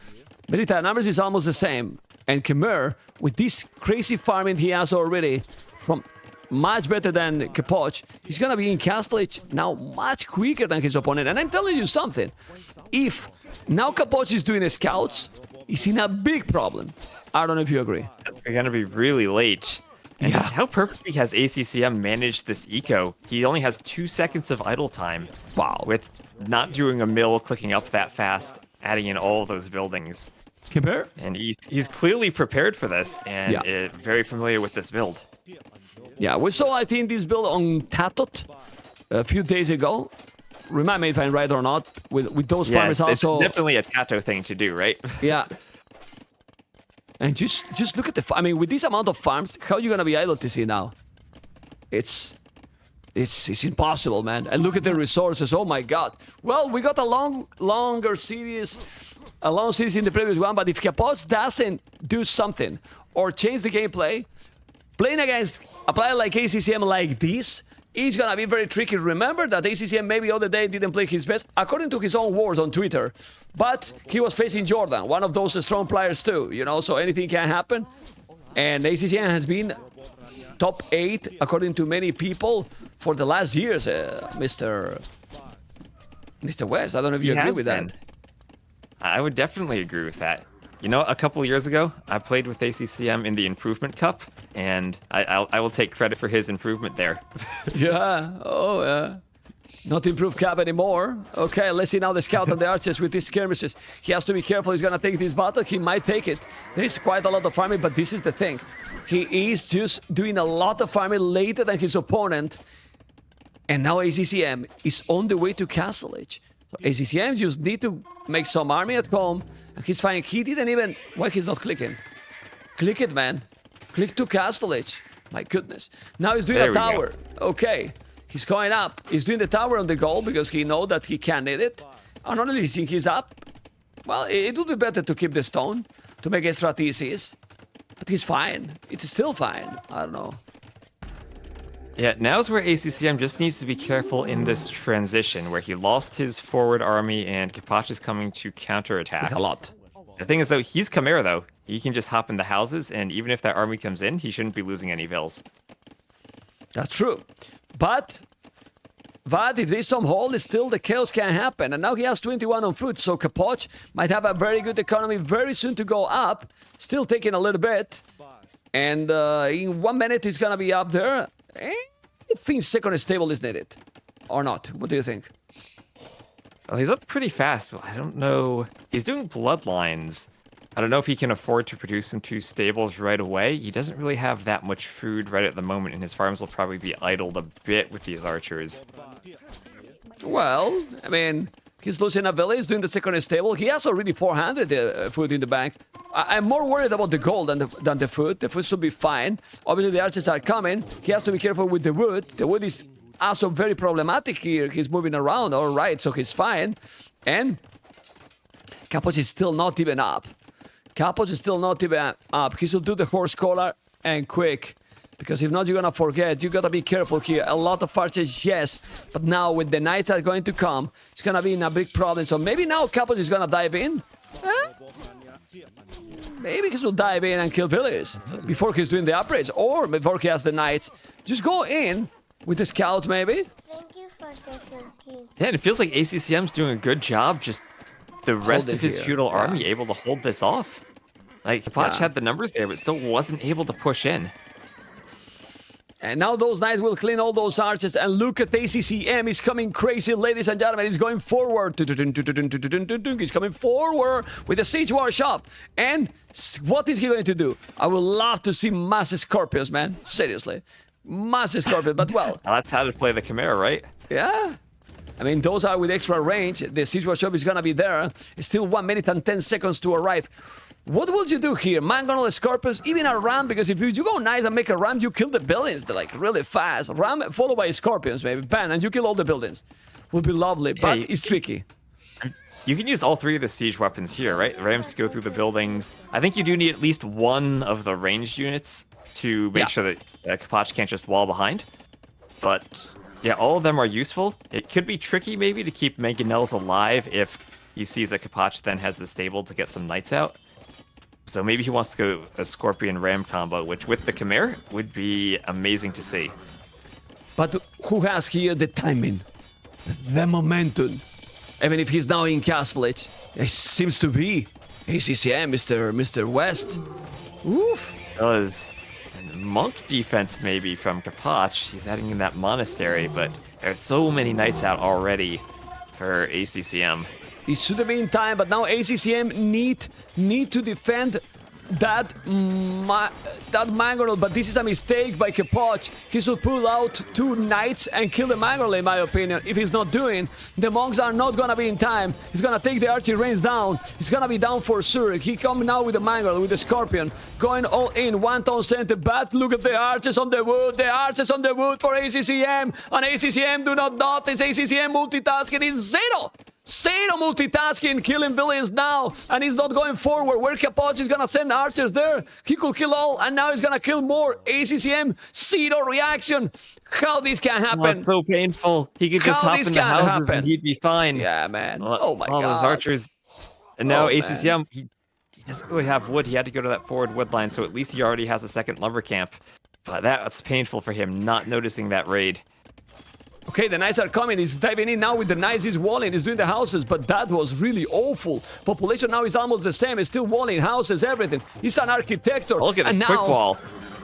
Military numbers is almost the same. And Khmer, with this crazy farming he has already, from much better than Capoch, he's gonna be in Castle Age now much quicker than his opponent. And I'm telling you something. If now Capoch is doing scouts, he's in a big problem. I don't know if you agree. They're going to be really late. And just how perfectly has ACCM managed this eco? He only has 2 seconds of idle time. Wow. With not doing a mill, clicking up that fast, adding in all of those buildings. Khmer? And he's clearly prepared for this and very familiar with this build. Yeah, we saw, I think, this build on Tatot a few days ago. Remind me if I'm right or not. With those farmers it's also. Definitely a Tato thing to do, right? Yeah. And just look at I mean, with this amount of farms, how are you gonna be idle to see now? It's impossible, man. And look at the resources. Oh my God. Well, we got a longer series, a long series in the previous one. But if Capoch doesn't do something or change the gameplay, playing against a player like ACCM like this, it's gonna be very tricky. Remember that ACCM maybe other day didn't play his best, according to his own words on Twitter. But he was facing Jordan, one of those strong players too, you know, so anything can happen. And ACCM has been top 8, according to many people, for the last years, Mr. West. I don't know if you agree with that. I would definitely agree with that. You know, a couple years ago, I played with ACCM in the Improvement Cup, and I will take credit for his improvement there. Yeah, oh yeah. Not improved cap anymore. Okay, let's see now the scout and the archers with these skirmishes. He has to be careful. He's gonna take this battle. He might take it. There's quite a lot of farming, but this is the thing. He is just doing a lot of farming later than his opponent. And now ACCM is on the way to Castle Age. So ACCM just need to make some army at home. And he's fine. He didn't even... Why he's not clicking? Click it, man. Click to Castle Age. My goodness. Now he's doing a tower. Okay. He's going up. He's doing the tower on the goal because he knows that he can need it. And only since he's up, well, it would be better to keep the stone to make extra TCs. But he's fine. It's still fine. I don't know. Yeah, now's where ACCM just needs to be careful in this transition, where he lost his forward army and Capoch is coming to counterattack. A lot. The thing is, though, he's Khmer, though. He can just hop in the houses, and even if that army comes in, he shouldn't be losing any vills. That's true. But if there's some hole, still the chaos can happen. And now he has 21 on foot, so Capoch might have a very good economy very soon to go up. Still taking a little bit. And in 1 minute, he's going to be up there. I think second stable is needed. Or not. What do you think? Well, he's up pretty fast, but I don't know. He's doing bloodlines. I don't know if he can afford to produce some 2 stables right away. He doesn't really have that much food right at the moment, and his farms will probably be idled a bit with these archers. Well, I mean, he's losing a village, doing the second stable. He has already 400 food in the bank. I'm more worried about the gold than the food. The food should be fine. Obviously, the archers are coming. He has to be careful with the wood. The wood is also very problematic here. He's moving around, all right, so he's fine. And Capoch is still not even up. Capoch is still not even up. He should do the horse collar and quick. Because if not, you're gonna forget. You gotta be careful here. A lot of archers, yes. But now, when the knights are going to come, it's gonna be in a big problem. So maybe now Capoch is gonna dive in. Maybe he should dive in and kill villagers before he's doing the upgrades. Or before he has the knights. Just go in with the scouts, maybe. Thank you for the Yeah, and it feels like ACCM's doing a good job. Just the rest of his feudal army able to hold this off. Like, Capoch had the numbers there, but still wasn't able to push in. And now those knights will clean all those archers. And look at ACCM. He's coming crazy, ladies and gentlemen. He's going forward. He's coming forward with the siege workshop. And what is he going to do? I would love to see massive scorpions, man. Seriously. Massive scorpions. But well. That's how to play the Chimera, right? Yeah. I mean, those are with extra range. The siege workshop is going to be there. It's still 1 minute and 10 seconds to arrive. What would you do here? Mangonel Scorpions, even a ram, because if you go nice and make a ram, you kill the buildings, but like really fast. Ram followed by Scorpions, maybe. Bam, and you kill all the buildings. Would be lovely, but it's tricky. you can use all three of the siege weapons here, right? Rams go through the buildings. I think you do need at least one of the ranged units to make sure that Capoch can't just wall behind. But yeah, all of them are useful. It could be tricky maybe to keep Mangonels alive if he sees that Capoch then has the stable to get some knights out. So maybe he wants to go a Scorpion Ram combo, which with the Khmer would be amazing to see. But who has here the timing? The momentum? Even if he's now in Castle Edge, it seems to be ACCM, Mr. West. Oof. Does. And monk defense maybe from Capoch. He's adding in that monastery, but there's so many knights out already for ACCM. It should have been time, but now ACCM need to defend that Mangonel, but this is a mistake by Capoch. He should pull out 2 knights and kill the Mangonel, in my opinion. If he's not doing, the monks are not gonna be in time. He's gonna take the archery range down. He's gonna be down for sure. He come now with the Mangonel, with the Scorpion, going all in, 1 town center, but look at the archers on the wood, for ACCM, and ACCM do not notice. ACCM multitasking is 0. Zero multitasking, killing villains now, and he's not going forward. Where Capoch is gonna send archers there, he could kill all, and now he's gonna kill more. ACCM, zero reaction. How this can happen? Oh, it's so painful. He could just hop in the houses and he'd be fine. Yeah, man. Oh my god. All those archers. And now ACCM, he doesn't really have wood. He had to go to that forward wood line, so at least he already has a second lumber camp. But that's painful for him, not noticing that raid. Okay, the knights are coming. He's diving in now with the knights. He's walling. He's doing the houses, but that was really awful. Population now is almost the same. He's still walling houses, everything. He's an architector. Look at this and quick now, wall.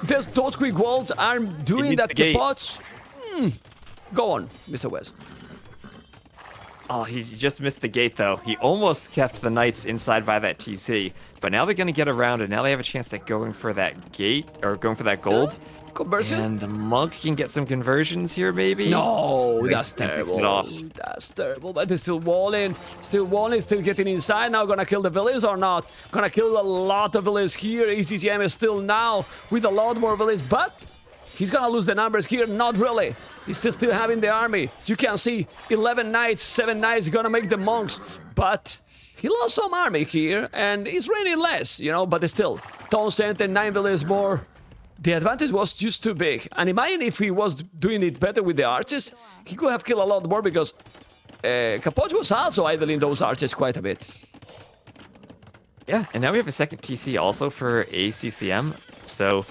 Those quick walls are doing that Capoch. Go on, Mr. West. Oh, he just missed the gate, though. He almost kept the knights inside by that TC. But now they're going to get around, and now they have a chance at going for that gate, or going for that gold. Conversion? And the monk can get some conversions here, maybe? No, that's terrible. That's terrible, but they're still walling, still getting inside. Now gonna kill the villagers or not? Gonna kill a lot of villagers here. ACCM is still now with a lot more villagers, but he's gonna lose the numbers here. Not really. He's still having the army. You can see 11 knights, 7 knights gonna make the monks, but he lost some army here, and he's raining less, you know, but still. Town center, 9 villagers more. The advantage was just too big. And imagine if he was doing it better with the archers, he could have killed a lot more because Capoch was also idling those archers quite a bit. Yeah, and now we have a second TC also for ACCM. So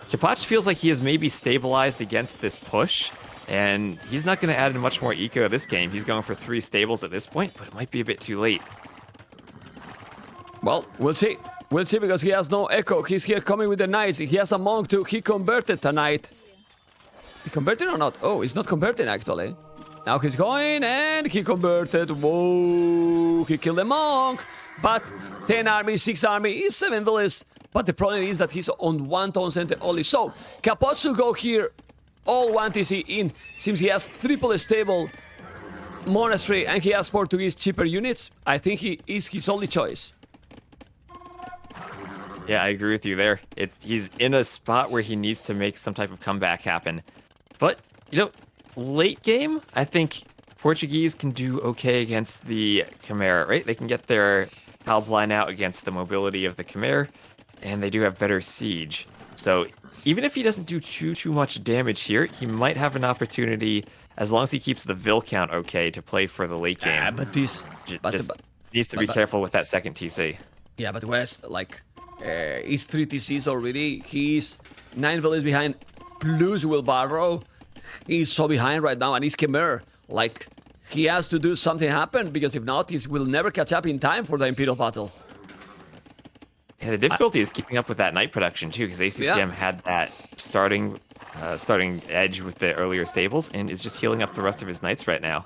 Capoch feels like he is maybe stabilized against this push, and he's not going to add in much more eco this game. He's going for 3 stables at this point, but it might be a bit too late. Well, we'll see. We'll see because he has no echo. He's here coming with the knights. He has a monk too. He converted tonight. He converted or not? Oh, he's not converting actually. Now he's going and he converted. Whoa! He killed the monk. But 10 army, 6 army, is 7 villages. But the problem is that he's on 1 town center only. So Capoch should go here. All 1 TC in. Seems he has triple stable monastery and he has Portuguese cheaper units. I think he is his only choice. Yeah, I agree with you there. He's in a spot where he needs to make some type of comeback happen. But, you know, late game, I think Portuguese can do okay against the Khmer, right? They can get their Halb line out against the mobility of the Khmer, and they do have better siege. So even if he doesn't do too much damage here, he might have an opportunity, as long as he keeps the Vil count okay, to play for the late game. But this... Just needs to be careful with that second TC. Yeah, but West, like... he's 3 TCs already. He's 9 villages behind. Plus Wilbarrow. He's so behind right now, and he's Khmer. Like, he has to do something happen because if not, he will never catch up in time for the Imperial battle. Yeah, the difficulty is keeping up with that knight production too, because ACCM had that starting edge with the earlier stables, and is just healing up the rest of his knights right now.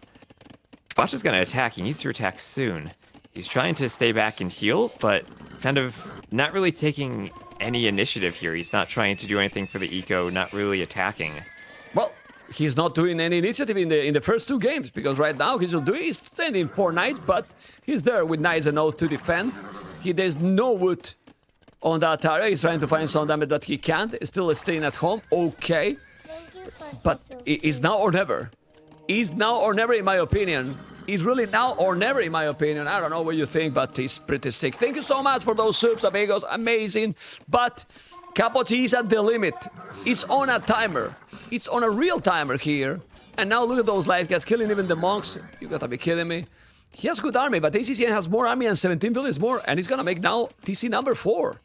Capoch is going to attack. He needs to attack soon. He's trying to stay back and heal, but kind of not really taking any initiative here. He's not trying to do anything for the eco, not really attacking. Well, he's not doing any initiative in the first 2 games, because right now he's sending 4 knights, but he's there with knights and all to defend. There's no wood on that area. He's trying to find some damage that he can't. He's still staying at home. Okay. But it's now or never. It's now or never, in my opinion. is really now or never, in my opinion. I don't know what you think, but it's pretty sick. Thank you so much for those subs, amigos. Amazing. But Capoch is at the limit. It's on a timer. It's on a real timer here. And now look at those light guys killing even the monks. You gotta be kidding me. He has good army, but ACCM has more army and 17 villages more, and he's gonna make now TC number 4.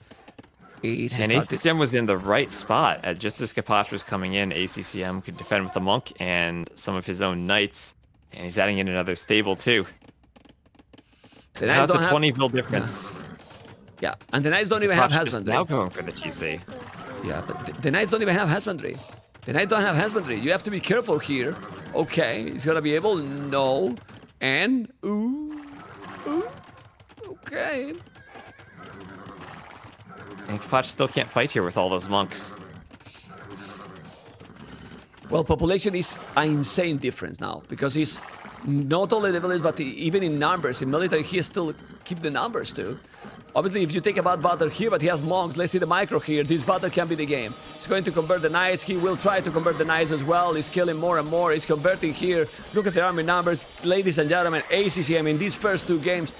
And ACCM was in the right spot. Just as Capoch was coming in, ACCM could defend with the monk and some of his own knights. And he's adding in another stable too. That's a 20 bill difference. Yeah, and the knights don't even have husbandry. Now going for the TC. Yeah, but the knights don't even have husbandry. The knights don't have husbandry. You have to be careful here. Okay, he's gonna be able. No, and ooh. Okay. And Capoch still can't fight here with all those monks. Well, population is an insane difference now because he's not only the village, but even in numbers. In military, he still keep the numbers too. Obviously, if you take a bad battle here, but he has monks, let's see the micro here, this battle can be the game. He's going to convert the knights, he will try to convert the knights as well, he's killing more and more, he's converting here. Look at the army numbers, ladies and gentlemen, ACCM in these first 2 games,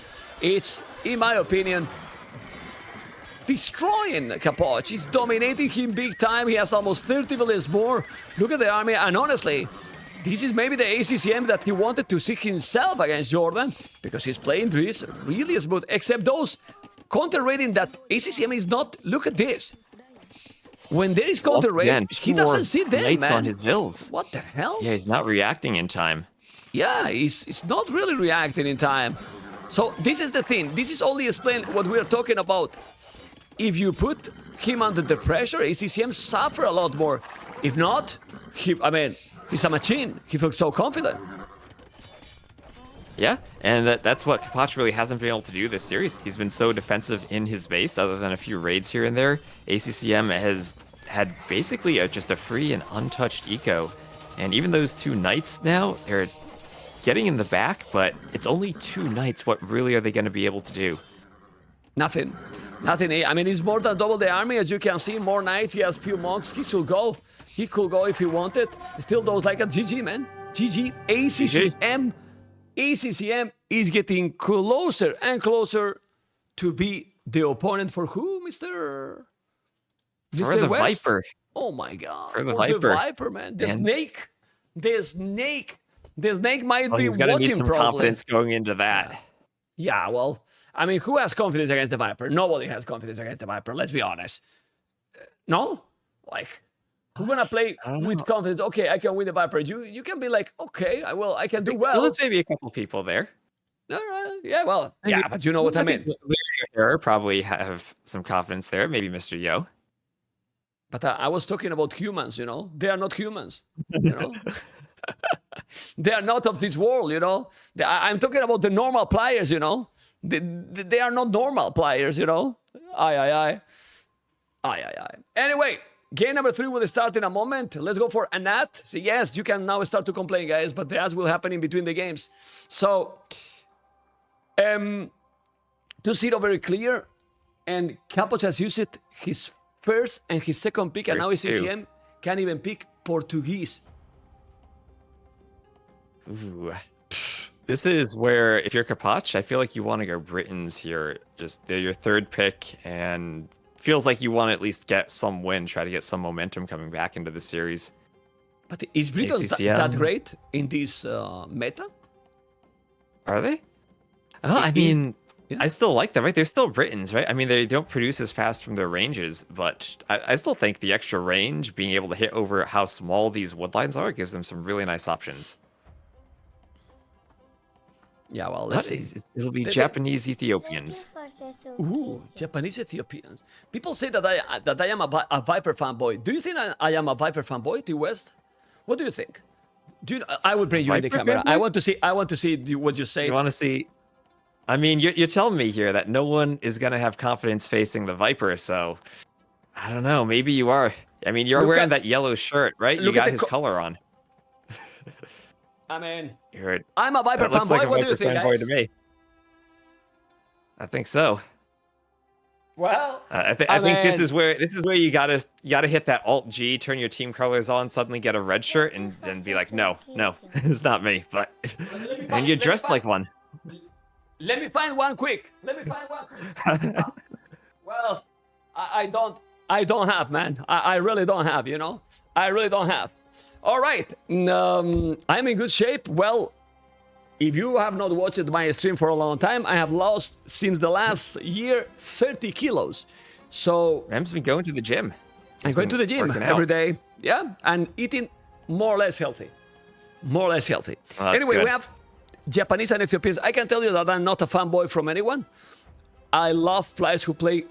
it's, in my opinion, destroying Capoch. He's dominating him big time, he has almost 30 villages more. Look at the army, and honestly, this is maybe the ACCM that he wanted to see himself against Jordan, because he's playing this really smooth, except those counter rating that ACCM is not. Look at this. When there is counter rating, he doesn't see them, man. On his vills. What the hell? Yeah, he's not reacting in time. Yeah, he's not really reacting in time. So this is the thing. This is only explain what we are talking about. If you put him under the pressure, ACCM suffer a lot more. If not, he's a machine. He feels so confident. Yeah, and that's what Capoch really hasn't been able to do this series. He's been so defensive in his base, other than a few raids here and there. ACCM has had basically just a free and untouched eco. And even those 2 knights now, they're getting in the back, but it's only 2 knights. What really are they going to be able to do? Nothing. Nothing. I mean, he's more than double the army, as you can see. More knights, he has few monks. He should go. He could go if he wanted. Still those like a GG, man. GG. ACCM. ACCM is getting closer and closer to be the opponent for who, Mr. For the West? Viper. Oh my God. For the Viper. The Viper, man. The snake. The snake. The snake might be he's gonna watching need some probably. confidence going into that. Yeah, well, I mean, who has confidence against the Viper? Nobody has confidence against the Viper, let's be honest. No? Like, who's gonna play with confidence? Okay, I can win the Viper. You can be like, okay, I can do well. There's maybe a couple people there. Yeah, well, yeah, but you know what I mean. Larry probably have some confidence there. Maybe Mr. Yo. But I was talking about humans, you know. They are not humans, you know. They are not of this world, you know. I'm talking about the normal players, you know. They are not normal players, you know. Aye. Anyway, game number 3 will start in a moment. Let's go for an ad. So yes, you can now start to complain, guys, but the ads will happen in between the games. So, 2-0 very clear, and Capoch has used it his first and his second pick, and now ACCM can't even pick Portuguese. Ooh. This is where, if you're Capoch, I feel like you want to go Britons here. Just they're your 3rd pick, and feels like you want to at least get some win, try to get some momentum coming back into the series. But is Britons that great in this meta? Are they? I mean, I still like them, right? They're still Britons, right? I mean, they don't produce as fast from their ranges, but I still think the extra range, being able to hit over how small these woodlines are, gives them some really nice options. Yeah, well, let's see. It'll be Japanese Ethiopians. Ooh, Japanese Ethiopians. People say that I am a Viper fanboy. Do you think I am a Viper fanboy, T West? What do you think? I will bring you in the camera. I want to see what you say. You want to see? I mean, you're telling me here that no one is gonna have confidence facing the Viper, so I don't know. Maybe you are. I mean, you're wearing that yellow shirt, right? You got his color on. I mean, I'm a Viper fanboy. Like what do you think, guys? To me. I think so. Well, I think this mean, is where you gotta hit that Alt G, turn your team colors on, suddenly get a red shirt, and then be like, no, it's not me. But and you're dressed like one. let me find one quick. Let me find one quick. Well, I don't have, man. I really don't have, you know? I really don't have. All right. I'm in good shape. Well, if you have not watched my stream for a long time, I have lost, since the last year, 30 kilos. So Ram's been going to the gym. I'm going to the gym every day. Yeah. And eating more or less healthy. More or less healthy. Well, anyway, good. we have Japanese and Ethiopians. I can tell you that I'm not a fanboy from anyone. I love players who play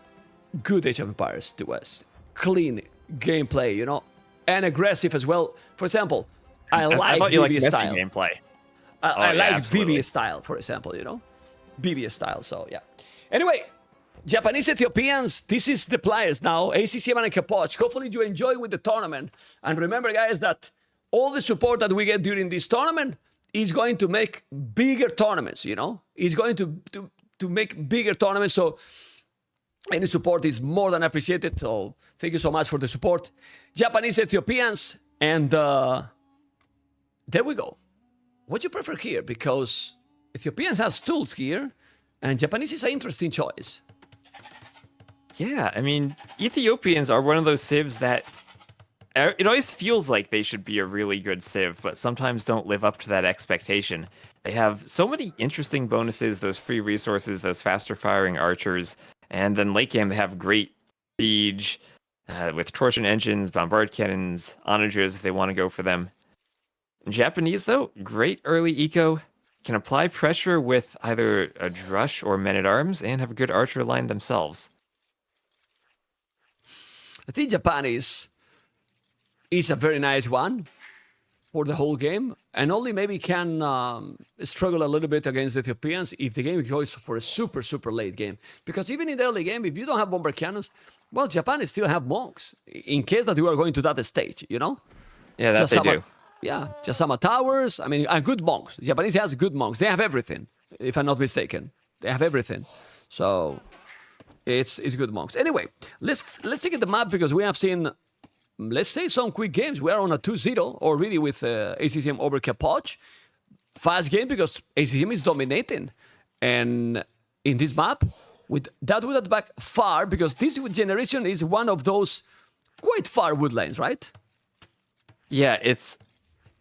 good Age of Empires to us. Clean gameplay, you know, and aggressive as well. For example, I like thought you liked VVS messy style. gameplay. I yeah, like absolutely. VVS style, for example, you know, VVS style. So yeah. Anyway, Japanese Ethiopians, this is the players now. ACCM and Capoch. Hopefully you enjoy with the tournament. And remember, guys, that all the support that we get during this tournament is going to make bigger tournaments. You know, it's going to make bigger tournaments. So any support is more than appreciated. So thank you so much for the support, Japanese Ethiopians. And there we go. What do you prefer here? Because Ethiopians has tools here, and Japanese is an interesting choice. Yeah, I mean, Ethiopians are one of those civs that it always feels like they should be a really good civ, but sometimes don't live up to that expectation. They have so many interesting bonuses, those free resources, those faster firing archers, and then late game they have great siege with torsion engines, bombard cannons, onagers if they want to go for them. Japanese, though, great early eco, can apply pressure with either a drush or men-at-arms, and have a good archer line themselves. I think Japanese is a very nice one for the whole game, and only maybe can struggle a little bit against the Ethiopians if the game goes for a super, super late game. Because even in the early game, if you don't have bomber cannons, well, Japan still have monks, in case that you are going to that stage, you know? Yeah, that they do. Yeah, just some towers. I mean, and good monks. Japanese has good monks. They have everything, if I'm not mistaken. They have everything. So it's good monks. Anyway, let's take at the map because we have seen, let's say, some quick games. We are on a 2-0 already with ACCM over Capoch. Fast game because ACCM is dominating. And in this map, with that wood at the back far, because this generation is one of those quite far woodlands, right? Yeah, it's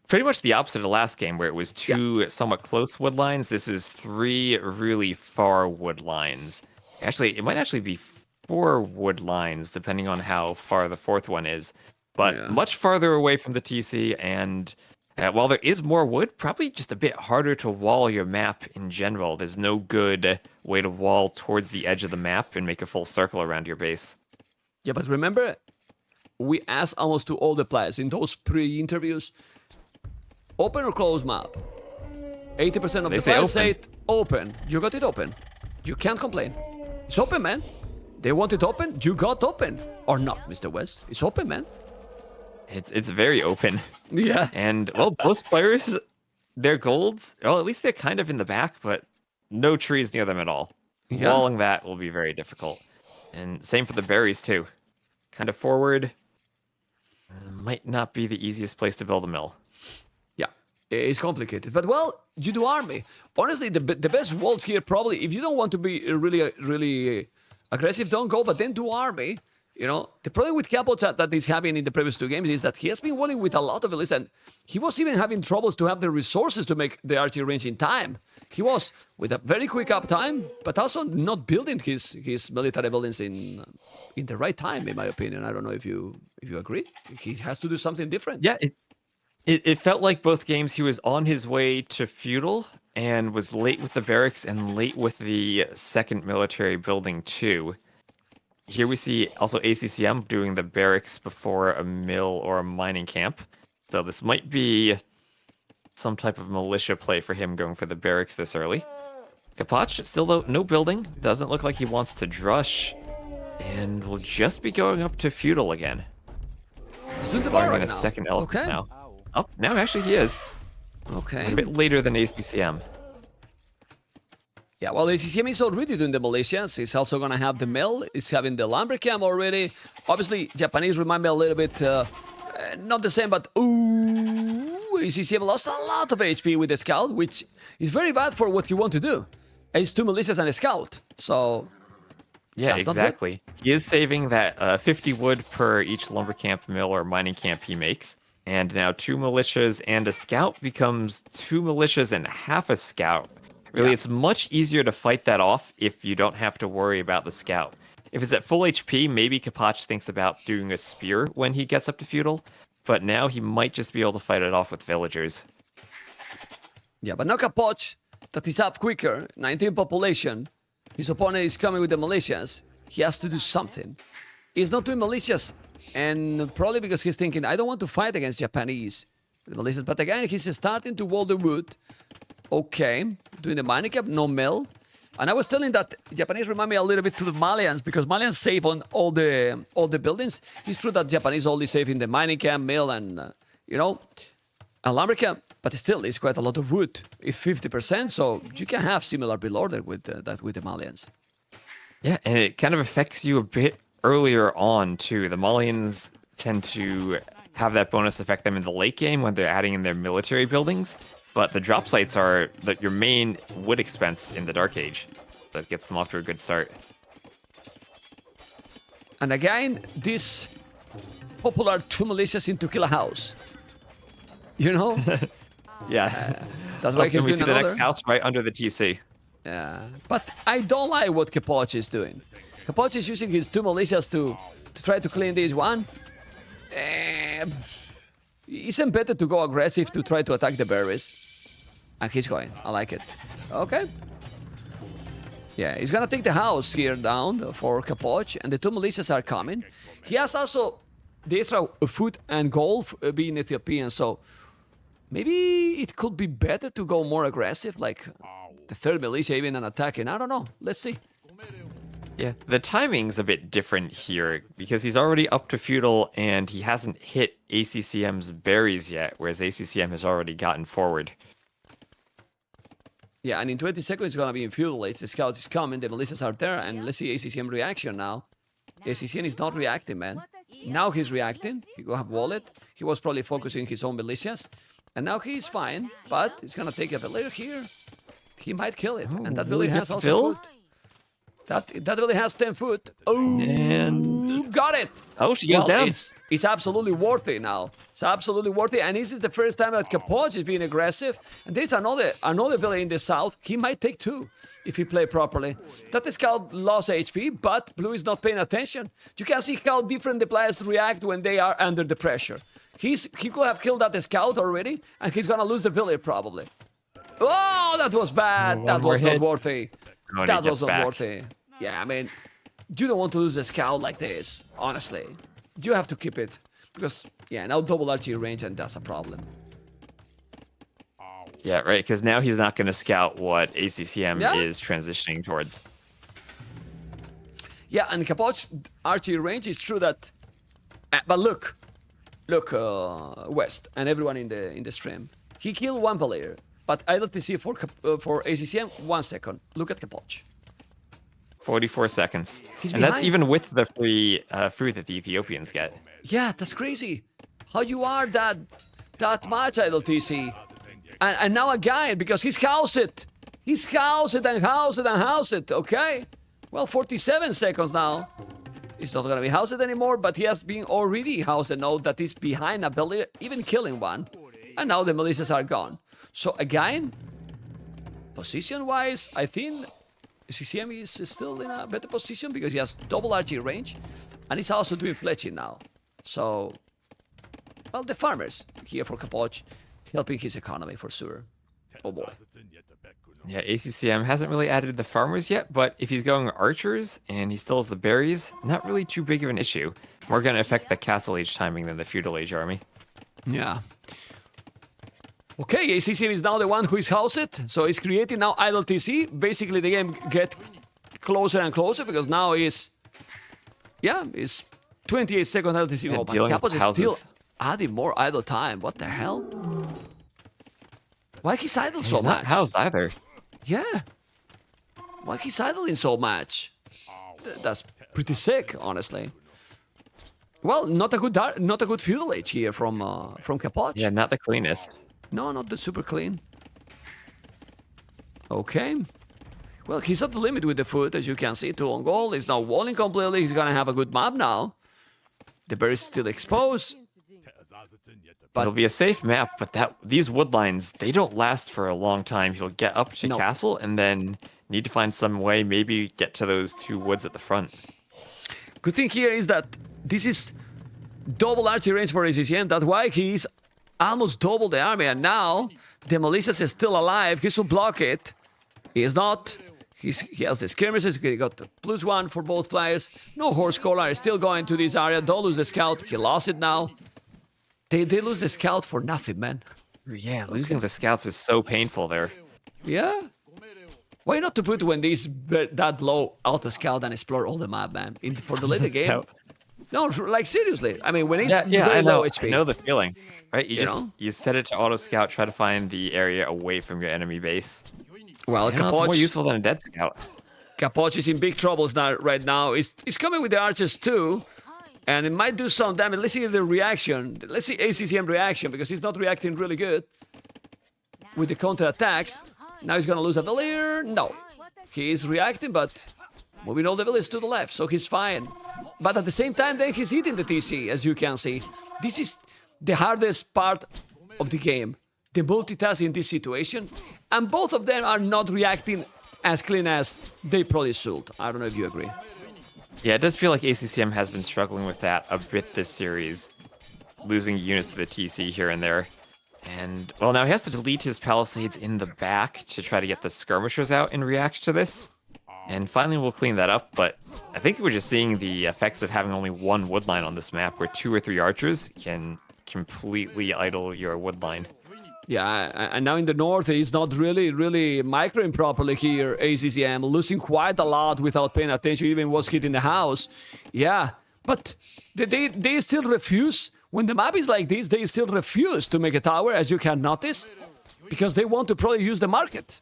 pretty much the opposite of the last game where it was two somewhat close wood lines. This is 3 really far wood lines. Actually, it might actually be 4 wood lines, depending on how far the 4th one is. But much farther away from the TC, and while there is more wood, probably just a bit harder to wall your map in general. There's no good way to wall towards the edge of the map and make a full circle around your base. Yeah, but remember, we asked almost to all the players in those pre-interviews, open or close map? 80% of the players said open. You got it open. You can't complain. It's open, man. They want it open. You got open. Or not, Mr. West. It's open, man. It's very open. Yeah. And, well, both players, their golds, well, at least they're kind of in the back, but no trees near them at all. Yeah. Walling that will be very difficult. And same for the berries, too. Kind of forward. Might not be the easiest place to build a mill. Yeah, it's complicated. But, well, you do army. Honestly, the best walls here probably, if you don't want to be really aggressive, don't go, but then do army. You know, the problem with Capoch that he's having in the previous 2 games is that he has been walling with a lot of elites, and he was even having troubles to have the resources to make the archery range in time. He was with a very quick uptime, but also not building his military buildings in the right time, in my opinion. I don't know if you agree. He has to do something different. Yeah, it felt like both games he was on his way to feudal and was late with the barracks and late with the second military building too. Here we see also ACCM doing the barracks before a mill or a mining camp. So this might be some type of militia play for him going for the barracks this early. Capoch, still though, no building. Doesn't look like he wants to drush. And will just be going up to feudal again. He's in the bar right a now. second elephant Okay. now. Oh, now actually he is. Okay. A bit later than ACCM. Yeah, well, ACCM is already doing the militias. He's also going to have the mill. He's having the lumbercamp already. Obviously, Japanese remind me a little bit, not the same, but ACCM lost a lot of HP with the scout, which is very bad for what you want to do. It's 2 militias and a scout, so... Yeah, that's not good. exactly. He is saving that 50 wood per each lumber camp, mill, or mining camp he makes. And now 2 militias and a scout becomes 2 militias and half a scout. Really, it's much easier to fight that off if you don't have to worry about the scout. If it's at full HP, maybe Capoch thinks about doing a spear when he gets up to feudal, but now he might just be able to fight it off with villagers. Yeah, but now Capoch, that is up quicker, 19 population. His opponent is coming with the militias. He has to do something. He's not doing militias, and probably because he's thinking, I don't want to fight against Japanese with militias. But again, he's starting to wall the wood. Okay, doing the mining camp, no mill. And I was telling that Japanese remind me a little bit to the Malians, because Malians save on all the buildings. It's true that Japanese only save in the mining camp, mill, and a lumber camp. But still, it's quite a lot of wood. It's 50%, so you can have similar build order with that with the Malians. Yeah, and it kind of affects you a bit earlier on, too. The Malians tend to have that bonus affect them in the late game when they're adding in their military buildings. But the drop sites are your main wood expense in the Dark Age. That gets them off to a good start. And again, this popular 2 militias into kill a house. You know? Yeah. That's why he's we doing see the another. next house right under the TC. Yeah. But I don't like what Capoch is doing. Capoch is using his 2 militias to try to clean this one. Isn't better to go aggressive to try to attack the berries? And he's going. I like it. Okay. Yeah, he's gonna take the house here down for Capoch, and the 2 militias are coming. He has also the extra food and gold being Ethiopian, so maybe it could be better to go more aggressive, like the 3rd militia even and attacking. I don't know. Let's see. Yeah, the timing's a bit different here because he's already up to feudal and he hasn't hit ACCM's berries yet, whereas ACCM has already gotten forward. Yeah, and in 20 seconds it's gonna be in feudal age. The scout is coming, the militias are there, and let's see ACCM reaction now. ACCM is not reacting, man. Now he's reacting. He go have wallet. He was probably focusing his own militias, and now he's fine. But he's gonna take a villager here. He might kill it, and that really villager has good also build? food. That villager has 10 foot. Oh, And got it. oh, she goes down. It's absolutely worthy now. It's absolutely worthy, and this is the first time that Capoch is being aggressive. And there's another villager in the south. He might take 2 if he play properly. That scout lost HP, but Blue is not paying attention. You can see how different the players react when they are under the pressure. He could have killed that scout already, and he's gonna lose the villager probably. Oh, that was bad. That was not worthy. Oh, That was not worthy. Yeah, I mean, you don't want to lose a scout like this, honestly. You have to keep it. Because, yeah, now double archery range, and that's a problem. Yeah, right, because now he's not going to scout what ACCM Yeah. is transitioning towards. Yeah, and Capoch's archery range is true that... but look, West, and everyone in the stream. He killed 1 player, but ILTC for ACCM, 1 second. Look at Capoch. 44 seconds. He's and that's behind. even with the free fruit that the Ethiopians get. Yeah, that's crazy. How you are that much, ILTC. And now again, because he's housed it. He's housed it and housed it and housed it, okay? Well, 47 seconds now. He's not gonna be housed anymore, but he has been already housed and know that he's behind a villager, even killing one. And now the militias are gone. So again, position-wise, I think CCM is still in a better position because he has double RG range, and he's also doing fletching now. So, well, the farmers here for Capoch helping his economy for sure. Oh boy. Yeah, ACCM hasn't really added the farmers yet, but if he's going archers and he still has the berries, not really too big of an issue. More going to affect the Castle Age timing than the Feudal Age army. Yeah. Okay, ACCM is now the one who is housed, so he's creating now idle TC. Basically, the game get closer and closer because now it's 28 seconds idle TC. Yeah, Oh, but dealing with Capoch is still houses. adding more idle time. What the hell? Why he's idle so He's much? not housed either. Yeah. Why he's idling so much? That's pretty sick, honestly. Well, not a good feudal age here from Capoch. Yeah, not the cleanest. No, not the super clean. Okay. Well, he's at the limit with the foot, as you can see. 2 on goal. He's now walling completely. He's gonna have a good map now. The bear is still exposed. But It'll be a safe map, but these wood lines, they don't last for a long time. He'll get up to No. castle and then need to find some way, maybe get to those 2 woods at the front. good thing here is that this is double archery range for ACCM. That's why he's almost double the army. And now the Melissas is still alive. He should block it. He is not. He has the skirmishes. He got the +1 for both players. No horse collar. Is still going to this area. Don't lose the scout. He lost it now. They lose the scout for nothing, man. Yeah, losing the scouts is so painful there. Yeah. Why not to put when these that low auto scout and explore all the map, man? For the later game. Scout. No, like seriously. I mean, when he's Yeah, very I know. low HP. I know the feeling, right? You know? You set it to auto scout, try to find the area away from your enemy base. Well, You know, it's more useful than a dead scout. Capoch is in big troubles now. Right now, he's coming with the archers too, and it might do some damage. Let's see the reaction. Let's see ACCM reaction because he's not reacting really good with the counter attacks. Now he's gonna lose a village. No, he is reacting, but moving all the villages to the left, so he's fine. But at the same time, then he's hitting the TC, as you can see. This is the hardest part of the game, the multitasking in this situation, and both of them are not reacting as clean as they probably should. I don't know if you agree. Yeah, it does feel like ACCM has been struggling with that a bit this series, losing units to the TC here and there. And, well, now he has to delete his palisades in the back to try to get the skirmishers out in reaction to this. And finally we'll clean that up, but I think we're just seeing the effects of having only 1 wood line on this map, where 2 or 3 archers can completely idle your wood line. Yeah, and now in the north, he's not really microing properly here, ACCM, losing quite a lot without paying attention, even was hitting the house. Yeah, but they still refuse. When the map is like this, they still refuse to make a tower, as you can notice, because they want to probably use the market.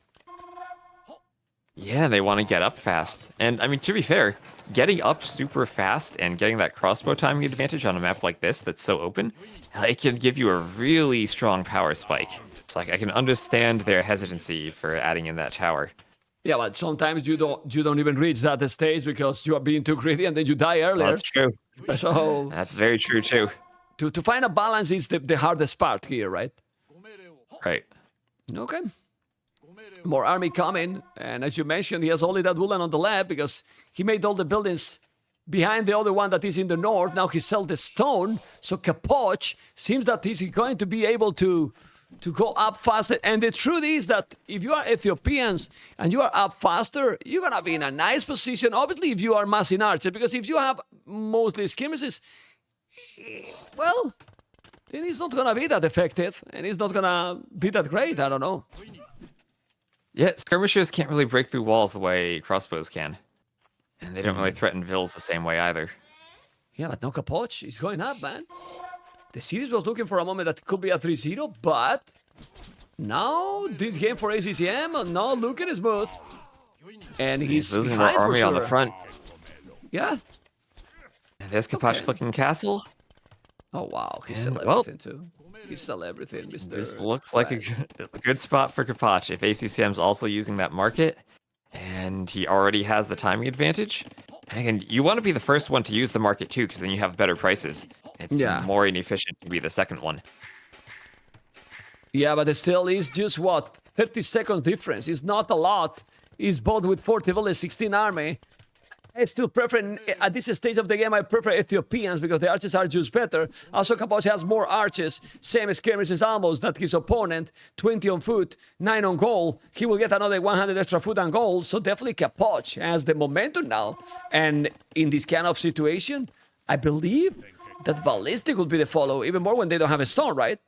Yeah, they want to get up fast. And, I mean, to be fair, getting up super fast and getting that crossbow timing advantage on a map like this that's so open, it can give you a really strong power spike. So, like, I can understand their hesitancy for adding in that tower. Yeah, but sometimes you don't even reach that stage because you are being too greedy and then you die earlier. Well, that's true. So That's very true, too. to find a balance is the hardest part here, right? Right. Okay. More army coming, and as you mentioned, he has only that woolen on the left because he made all the buildings behind the other one that is in the north. Now he sold the stone, so Capoch seems that he's going to be able to go up faster. And the truth is that if you are Ethiopians and you are up faster, you're gonna be in a nice position. Obviously, if you are massing archer, because if you have mostly skirmishes, well, then it's not gonna be that effective, and it's not gonna be that great. I don't know. Yeah, skirmishers can't really break through walls the way crossbows can. And they don't really threaten vills the same way either. Yeah, but no Capoch is going up, man. The series was looking for a moment that could be a 3-0, but now this game for ACCM not looking smooth. And he's losing more behind for army on the sure. front. Yeah. And there's Capoch clicking castle. Oh, wow. He sell well, everything, too. He sell everything, Mr. This looks like a good spot for Capoch if ACCM's also using that market. And he already has the timing advantage. And you want to be the first one to use the market too, because then you have better prices. It's more inefficient to be the second one. Yeah, but it still is just what? 30 seconds difference. It's not a lot. It's both with 40 village, 16 army. I still prefer, at this stage of the game, I prefer Ethiopians because the archers are just better. Also, Capoch has more archers, same skirmishes almost that his opponent, 20 on foot, 9 on goal. He will get another 100 extra foot and goal, so definitely Capoch has the momentum now. And in this kind of situation, I believe that Ballistic will be the follow, even more when they don't have a stone, right?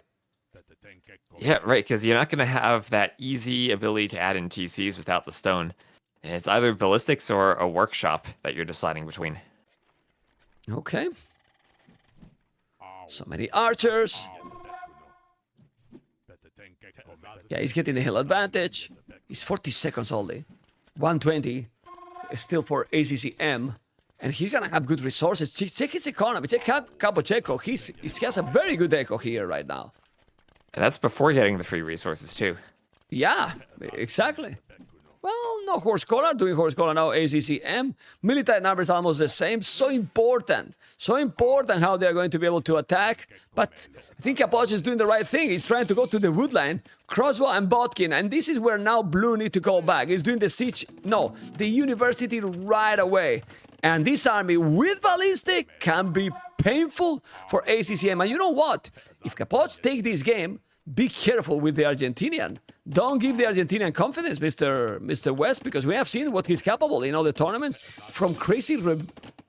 Yeah, right, because you're not going to have that easy ability to add in TCs without the stone. It's either ballistics or a workshop that you're deciding between. Okay. So many archers. Yeah, he's getting the hill advantage. He's 40 seconds only. 120 still for ACCM. And he's gonna have good resources. Check his economy. Check Capoch echo. He has a very good echo here right now. And that's before getting the free resources too. Yeah, exactly. Well, no horse collar, doing horse collar now, ACCM. Military numbers almost the same. So important how they're going to be able to attack. But I think Capoch is doing the right thing. He's trying to go to the wood line, crossbow and Botkin. And this is where now Blue need to go back. He's doing the siege, no, the university right away. And this army with ballistic can be painful for ACCM. And you know what? If Capoch take this game, be careful with the Argentinian. Don't give the Argentinian confidence, Mr. West, because we have seen what he's capable in all the tournaments from crazy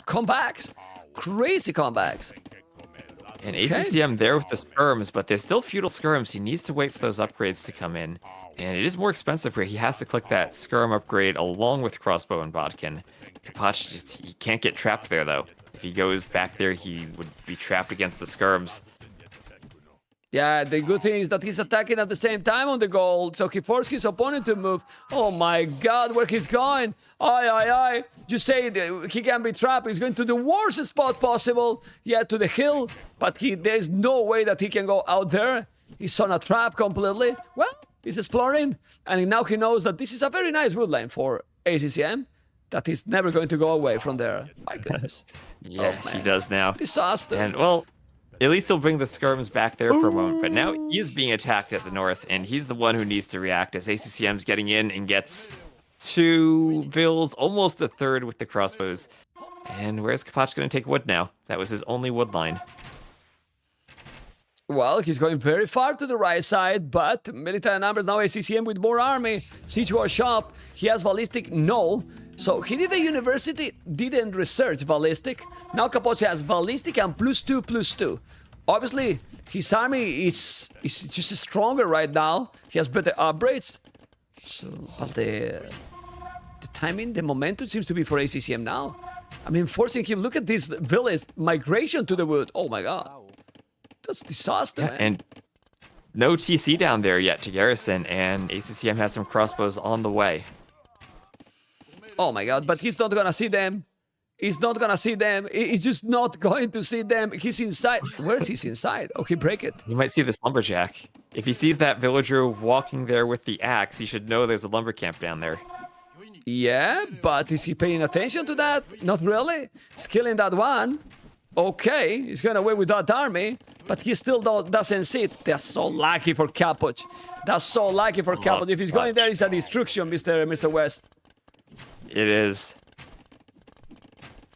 comebacks. Crazy comebacks. And ACCM there with the skirms, but there's still feudal skirms. He needs to wait for those upgrades to come in. And it is more expensive where he has to click that skirm upgrade along with crossbow and Botkin. Capoch just, he can't get trapped there, though. If he goes back there, he would be trapped against the skirms. Yeah, the good thing is that he's attacking at the same time on the goal, so he forced his opponent to move. Oh my god, where he's going! Aye. You say he can be trapped. He's going to the worst spot possible. Yeah, to the hill, but there's no way that he can go out there. He's on a trap completely. Well, he's exploring, and now he knows that this is a very nice wood line for ACCM. That he's never going to go away from there. My goodness. Yes, he does now. Disaster. And, well, at least he'll bring the skirms back there for a moment. But now he's being attacked at the north, and he's the one who needs to react as ACCM's getting in and gets 2 vills, almost a third with the crossbows. And where's Capoch going to take wood now? That was his only wood line. Well, he's going very far to the right side, but military numbers now ACCM with more army. Siege war shop. He has ballistic, no. So he did the university, didn't research ballistic. Now Capoch has ballistic and +2/+2. Obviously, his army is just stronger right now. He has better upgrades. So, but the timing, the momentum seems to be for ACCM now. I mean, forcing him, look at this village migration to the wood. Oh my god. That's disaster, man. And no TC down there yet to garrison, and ACCM has some crossbows on the way. Oh my god, but he's not gonna see them. He's not gonna see them. He's just not going to see them. He's inside. Where's he inside? Okay, break it. You might see this lumberjack. If he sees that villager walking there with the axe, he should know there's a lumber camp down there. Yeah, but is he paying attention to that? Not really. He's killing that one. Okay, he's going away with that army, but he still doesn't see it. That's so lucky for Capoch. That's so lucky for Capoch. If he's going there, it's a destruction, Mr. West. It is.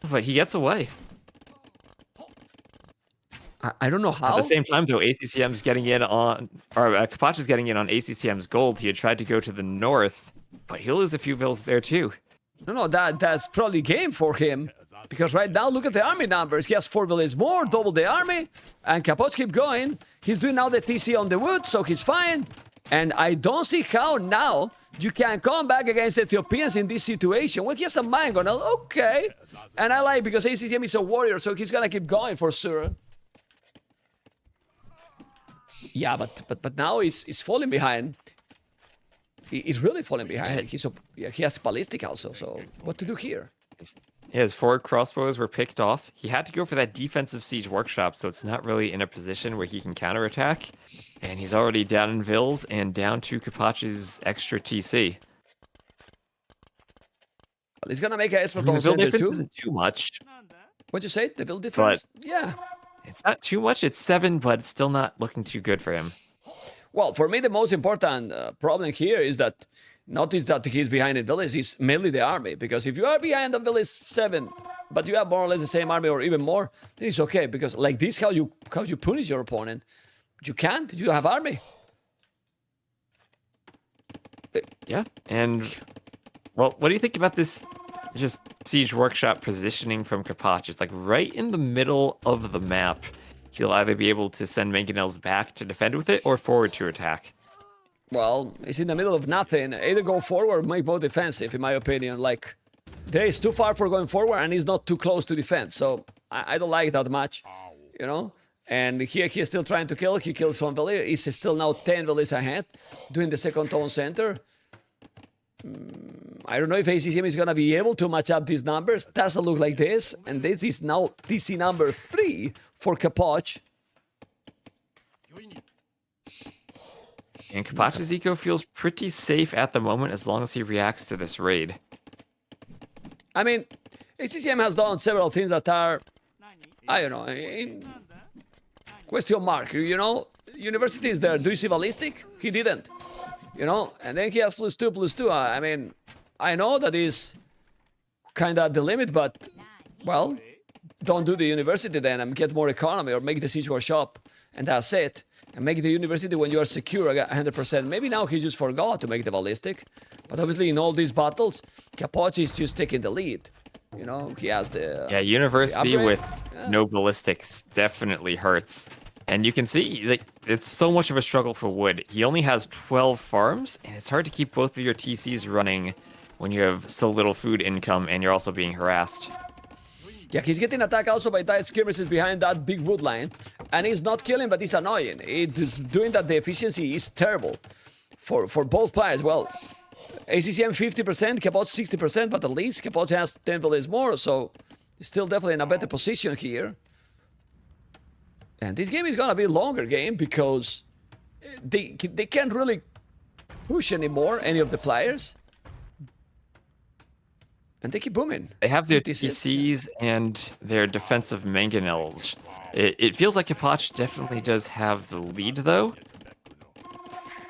But he gets away. I don't know how. At the same time, though, ACCM's getting in on, or Capoch is getting in on ACCM's gold. He had tried to go to the north, but he'll lose a few vills there too. No, that's probably game for him. Because right now, look at the army numbers. He has 4 villages more, double the army. And Capoch keep going. He's doing now the TC on the wood, so he's fine. And I don't see how now you can come back against Ethiopians in this situation. Well, he has a mine gun. Okay. And I like because ACCM is a warrior, so he's gonna keep going for sure. Yeah, but now he's falling behind. He's really falling behind. He has ballistic also, so what to do here? His 4 crossbows were picked off. He had to go for that defensive siege workshop, so it's not really in a position where he can counterattack. And he's already down in vills and down to Capoch's extra TC. Well, he's gonna make an extra the vill difference too. Isn't too much. What'd you say? The vill difference? But yeah. It's not too much. It's 7, but it's still not looking too good for him. Well, for me, the most important problem here is that notice that he's behind the village is mainly the army. Because if you are behind the village 7, but you have more or less the same army or even more, then it's okay. Because like this, how you punish your opponent? You can't. You don't have army. Yeah, and well, what do you think about this? Just siege workshop positioning from Capoch. It's like right in the middle of the map. He'll either be able to send mangonels back to defend with it or forward to attack. Well, it's in the middle of nothing. Either go forward or make more defensive, in my opinion. Like, there is too far for going forward and he's not too close to defend. So, I don't like that much, you know? And here he's still trying to kill. He kills one village. He's still now 10 villages ahead, doing the second town center. I don't know if ACCM is going to be able to match up these numbers. Doesn't look like this. And this is now TC number 3 for Capoch. And Capoch's eco feels pretty safe at the moment as long as he reacts to this raid. I mean, ACCM has done several things that are, I don't know, in question mark, you know? University is there. Do you see ballistic? He didn't. You know? And then he has +2/+2. I mean, I know that is kind of the limit, but, well, don't do the university then and get more economy or make the siege workshop and that's it. And make the university when you are secure 100%. Maybe now he just forgot to make the ballistic. But obviously in all these battles, Capoch is just taking the lead. You know, he has the... Yeah, university with no ballistics definitely hurts. And you can see, like, it's so much of a struggle for wood. He only has 12 farms, and it's hard to keep both of your TCs running when you have so little food income and you're also being harassed. Yeah, he's getting attacked also by tight skirmishes behind that big wood line. And he's not killing, but he's annoying. It is doing that the efficiency is terrible for both players. Well, ACCM 50%, Capoch 60%, but at least Capoch has 10 villages more, so he's still definitely in a better position here. And this game is gonna be a longer game because they can't really push anymore, any of the players. And they keep booming. They have their TCs and their defensive mangonels. It feels like Capoch definitely does have the lead, though.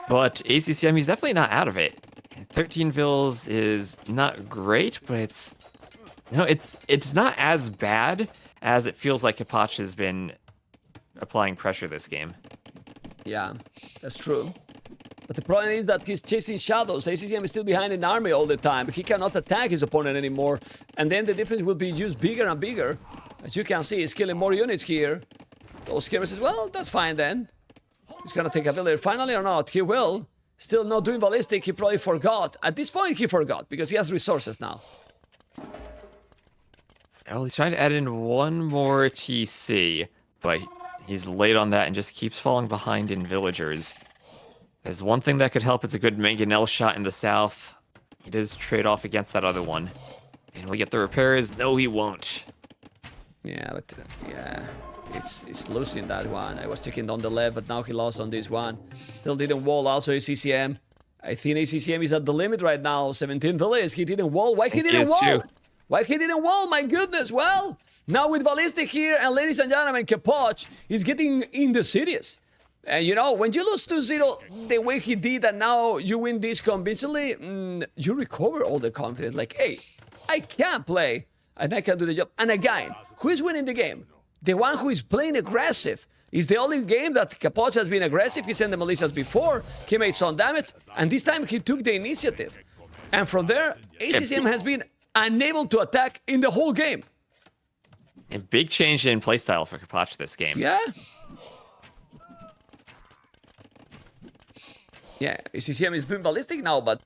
But ACCM, he's definitely not out of it. 13 vills is not great, but it's... You know, it's not as bad as it feels like Capoch has been applying pressure this game. Yeah, that's true. But the problem is that he's chasing shadows. ACCM is still behind in army all the time. He cannot attack his opponent anymore. And then the difference will be just bigger and bigger. As you can see, he's killing more units here. Those skirmishes, well, that's fine then. He's gonna take a village finally or not? He will. Still not doing ballistic, he probably forgot. At this point, he forgot, because he has resources now. Well, he's trying to add in one more TC, but he's late on that and just keeps falling behind in villagers. There's one thing that could help, it's a good mangonel shot in the south. He does trade off against that other one. And will he get the repairs? No, he won't. Yeah, but yeah, it's losing that one. I was checking on the left, but now he lost on this one. Still didn't wall also ACCM. I think ACCM is at the limit right now. 17 villages, he didn't wall. Why he didn't wall? Too. Why he didn't wall? My goodness. Well, now with ballistic here, and ladies and gentlemen, Capoch is getting in the cities. And you know, when you lose 2-0 the way he did, and now you win this convincingly, you recover all the confidence. Like, hey, I can play, and I can do the job. And again, who is winning the game? The one who is playing aggressive. It's the only game that Capoch has been aggressive. He sent the militias before, he made some damage, and this time he took the initiative. And from there, ACCM has been unable to attack in the whole game. A big change in playstyle for Capoch this game. Yeah. Yeah, ACCM is doing ballistic now, but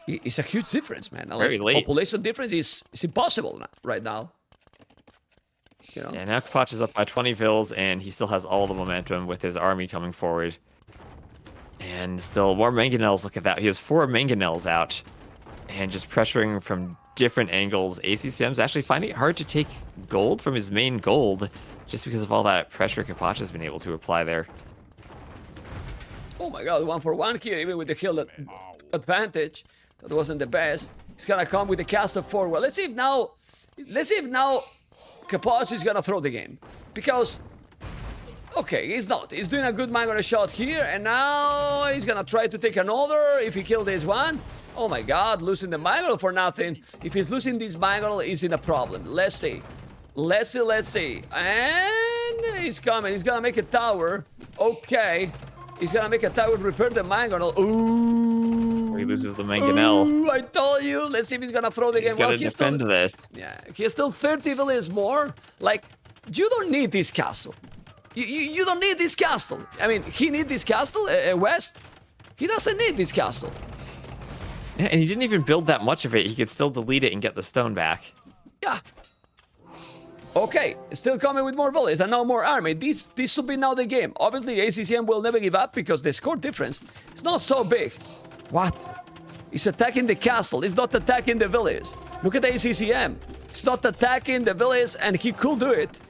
it's a huge difference, man. Very late. Population difference is impossible right now. You know? Yeah, now Capoch is up by 20 vills, and he still has all the momentum with his army coming forward. And still more mangonels, look at that. He has 4 mangonels out. And just pressuring from different angles. ACCM's actually finding it hard to take gold from his main gold, just because of all that pressure Capoch has been able to apply there. Oh my god, 1-for-1 here, even with the hill advantage. That wasn't the best. He's gonna come with the cast of 4. Well, let's see if now Capoch is gonna throw the game. Because, okay, he's not. He's doing a good mango shot here, and now he's gonna try to take another if he kills this one. Oh my god, losing the mango for nothing. If he's losing this mango, he's in a problem. Let's see. Let's see. And he's coming. He's gonna make a tower. Okay. He's gonna make a tower, repair the mangonel. Ooh. He loses the mangonel. Ooh, I told you. Let's see if he's gonna throw the game. He's gonna defend this. Yeah, he has still 30 villages more. Like, you don't need this castle. You don't need this castle. I mean, he needs this castle, West. He doesn't need this castle. Yeah, and he didn't even build that much of it. He could still delete it and get the stone back. Yeah. Okay, still coming with more villages and now more army. This should be now the game. Obviously, ACCM will never give up because the score difference is not so big. What? He's attacking the castle. He's not attacking the village. Look at ACCM. He's not attacking the village, and he could do it.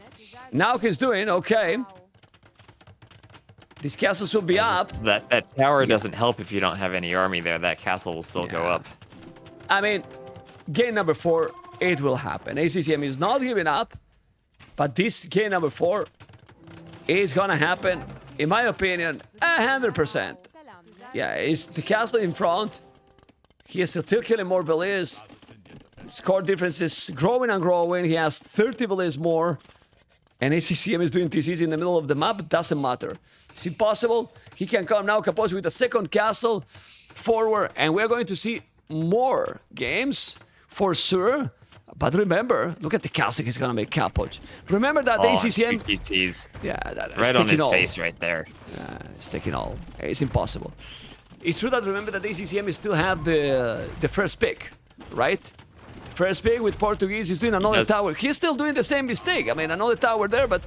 Now he's doing okay. These castles will be up. That tower doesn't help if you don't have any army there. That castle will still go up. I mean, game number 4, it will happen. ACCM is not giving up, but this game number 4 is gonna happen, in my opinion, 100%. Yeah, it's the castle in front. He is still killing more villages. Score difference is growing and growing. He has 30 villages more. And ACCM is doing TCs in the middle of the map. It doesn't matter. It's impossible. He can come now, Capoch, with a second castle forward. And we're going to see more games for sure. But remember, look at the castle he's going to make, Capoch. Remember that ACCM... TCs. Yeah, right on his face right there. Yeah, it's taking all. It's impossible. It's true that remember that ACCM still have the first pick, right? First pick with Portuguese, he's doing another tower. He's still doing the same mistake. I mean, another tower there, but...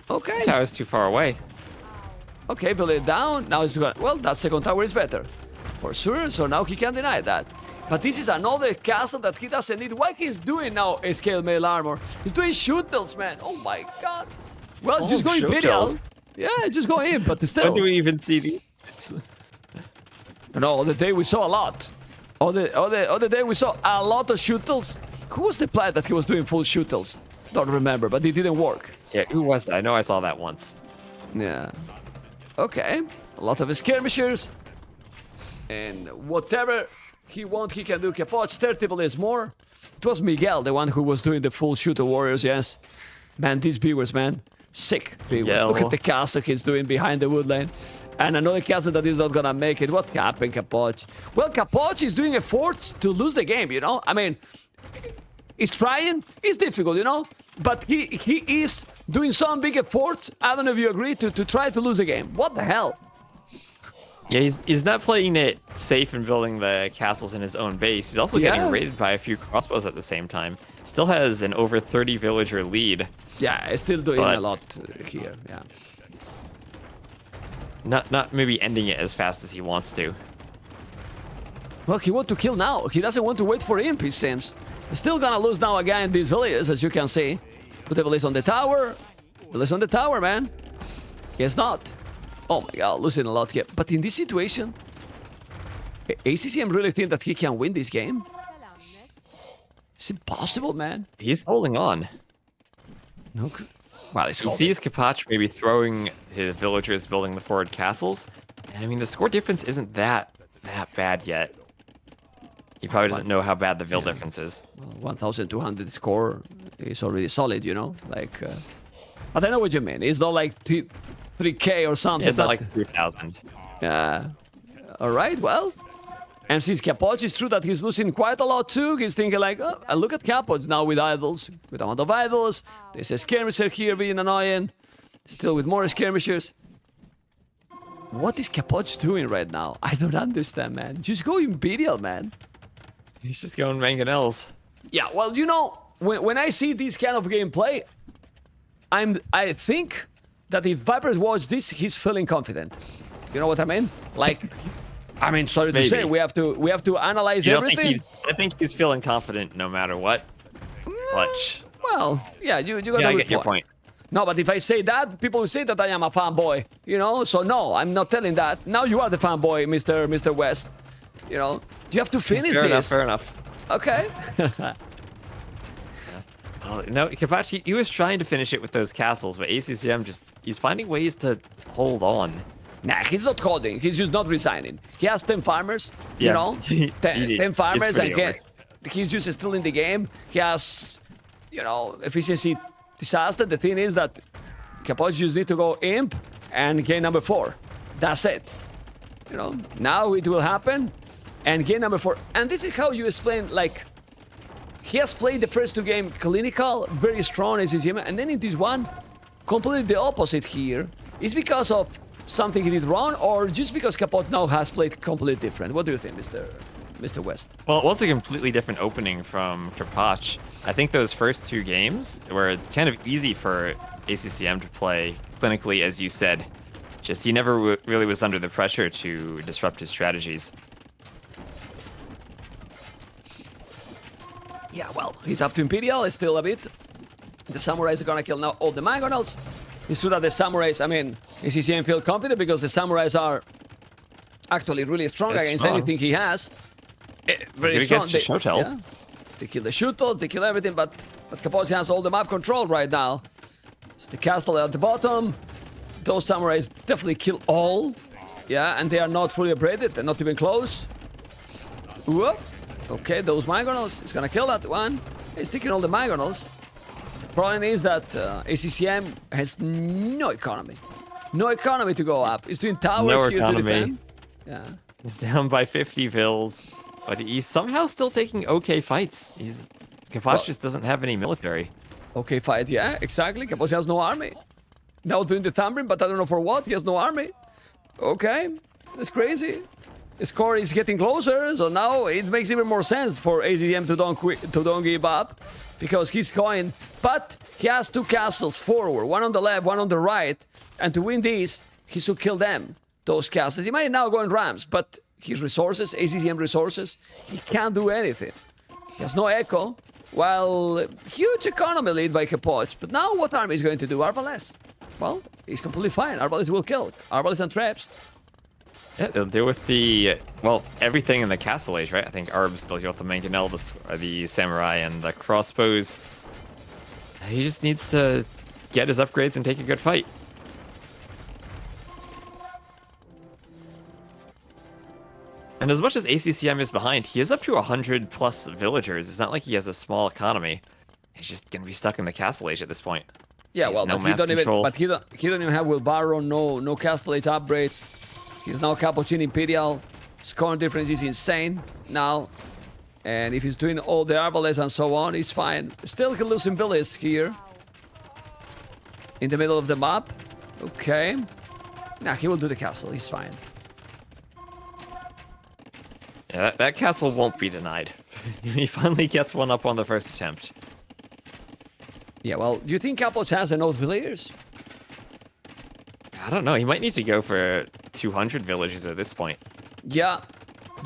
Okay. The tower's too far away. Okay, build it down. Now it's going... Well, that second tower is better. For sure, so now he can't deny that. But this is another castle that he doesn't need. What he's doing now is scale mail armor. He's doing shootels, man. Oh my god. Well, just go Imperial. Yeah, just go in, but still. When do we even see these? No, the day we saw a lot. Other day we saw a lot of shootels. Who was the player that he was doing full shootels? Don't remember, but it didn't work. Yeah, who was that? I know I saw that once. Yeah. Okay. A lot of skirmishers. And whatever he wants, he can do. Capoch, 30 is more. It was Miguel, the one who was doing the full shooter warriors, yes. Man, these viewers, man. Sick viewers. Look at the castle he's doing behind the wood lane. And another castle that is not gonna make it. What happened, Capoch? Well, Capoch is doing efforts to lose the game, you know? I mean, he's trying. It's difficult, you know? But he is doing some big efforts. I don't know if you agree to try to lose the game. What the hell? Yeah, he's not playing it safe and building the castles in his own base. He's also getting raided by a few crossbows at the same time. Still has an over 30 villager lead. Yeah, he's still doing a lot here, yeah. Not maybe ending it as fast as he wants to. Well, he wants to kill now. He doesn't want to wait for imp, it seems. He's still gonna lose now again these villages, as you can see. Put the village on the tower. Village on the tower, man. Guess not. Oh my god, losing a lot here. But in this situation, ACCM really think that he can win this game? It's impossible, man. He's holding on. No. Well, he sees Capoch maybe throwing his villagers building the forward castles. And I mean, the score difference isn't that bad yet. He probably doesn't know how bad the Vil difference is. Well, 1,200 score is already solid, you know? Like, but I know what you mean. It's not like 3K or something. Yeah, it's not like 3,000. Yeah. All right, well. MC's Capoch, it's true that he's losing quite a lot too. He's thinking like, oh, and look at Capoch now with idols, with a lot of idols. There's a skirmisher here being annoying. Still with more skirmishers. What is Capoch doing right now? I don't understand, man. Just go Imperial, man. He's just going mangonels. Yeah, well, you know, when I see this kind of gameplay, I think that if Vipers watch this, he's feeling confident. You know what I mean? Like, I mean, sorry to say, we have to analyze everything. I think he's feeling confident no matter what. Clutch. Well, yeah, you got I get your point. No, but if I say that, people will say that I am a fanboy. You know, so no, I'm not telling that. Now you are the fanboy, Mr. West. You know, you have to finish this. Fair enough. Okay. No, Capoch, he was trying to finish it with those castles, but ACCM he's finding ways to hold on. Nah, he's not holding. He's just not resigning. He has 10 farmers, you know? 10 farmers, and he's just still in the game. He has, you know, efficiency disaster. The thing is that Capoch just need to go imp and gain number 4. That's it. You know, now it will happen and gain number 4. And this is how you explain, like, he has played the first 2 games clinical, very strong ACCM, and then in this one, completely the opposite here. It's because of something he did wrong, or just because Capoch now has played completely different? What do you think, Mr. West? Well, it was a completely different opening from Capoch. I think those first 2 games were kind of easy for ACCM to play clinically, as you said. Just he never really was under the pressure to disrupt his strategies. Yeah, well, he's up to Imperial. It's still a bit. The Samurais are gonna kill now all the Mangonels. It's true that the Samurais, I mean, ACCM feel confident because the Samurais are actually really strong against anything he has. Very strong. Against the Shotels. Yeah. They kill the Shotels, they kill everything, but Capoch has all the map control right now. It's the castle at the bottom. Those Samurais definitely kill all. Yeah, and they are not fully upgraded. They're not even close. Whoop. Okay, those Mangonels. He's gonna kill that one. He's taking all the Mangonels. Problem is that ACCM has no economy. No economy to go up. He's doing towers No here economy. to defend. Yeah. He's down by 50 vills, but he's somehow still taking okay fights. Capoch just doesn't have any military. Okay, fight. Yeah, exactly. Capoch has no army. Now doing the Thundering, but I don't know for what. He has no army. Okay, that's crazy. The score is getting closer, so now it makes even more sense for ACCM to don't give up, because he's going. But he has two castles forward, one on the left, one on the right, and to win this, he should kill them. Those castles. He might now go in Rams, but his resources, ACCM resources, he can't do anything. He has no echo. Well, huge economy lead by Capoch. But now what army is going to do? Arbalest. Well, he's completely fine. Arbalest will kill. Arbalest and traps. Yeah, they'll deal with the, well, everything in the Castle Age, right? I think Arbs, they'll deal with the Mangonel, the Samurai, and the crossbows. He just needs to get his upgrades and take a good fight. And as much as ACCM is behind, he is up to 100 plus villagers. It's not like he has a small economy. He's just gonna be stuck in the Castle Age at this point. Yeah, well, no but he don't control. even. But he don't even have wheelbarrow. No Castle Age upgrades. He's now Capoch in Imperial. Scoring difference is insane now. And if he's doing all the Arbalest and so on, he's fine. Still losing villas here. In the middle of the map. Okay. Nah, he will do the castle. He's fine. Yeah, that castle won't be denied. He finally gets one up on the first attempt. Yeah, well, do you think Capoch has enough villagers? I don't know. He might need to go for 200 villages at this point. Yeah,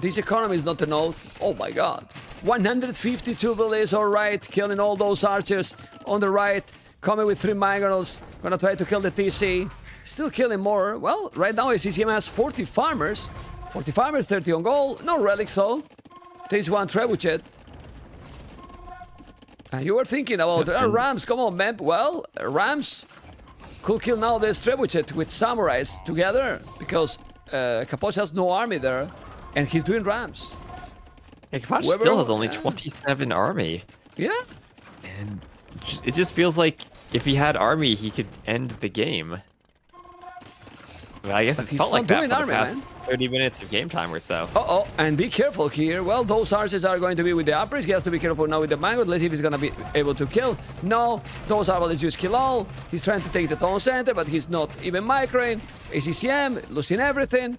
this economy is not enough. Oh my god. 152 villagers, alright. Killing all those archers on the right. Coming with 3 Mangonels. Gonna try to kill the TC. Still killing more. Well, right now ACCM has 40 farmers. 40 farmers, 30 on goal. No relics though. There's one trebuchet. You were thinking about Rams. Come on, man. Well, Rams could kill now this trebuchet with samurais together, because Capoch has no army there, and he's doing Rams. Yeah, Capoch still has only 27 army. Yeah. And it just feels like if he had army, he could end the game. Well, I guess it's felt like that for the past 30 minutes of game time or so. Uh-oh, and be careful here. Well, those archers are going to be with the upgrades. He has to be careful now with the mango. Let's see if he's going to be able to kill. No, those arbalists just kill all. He's trying to take the town center, but he's not even microing. ACCM, losing everything.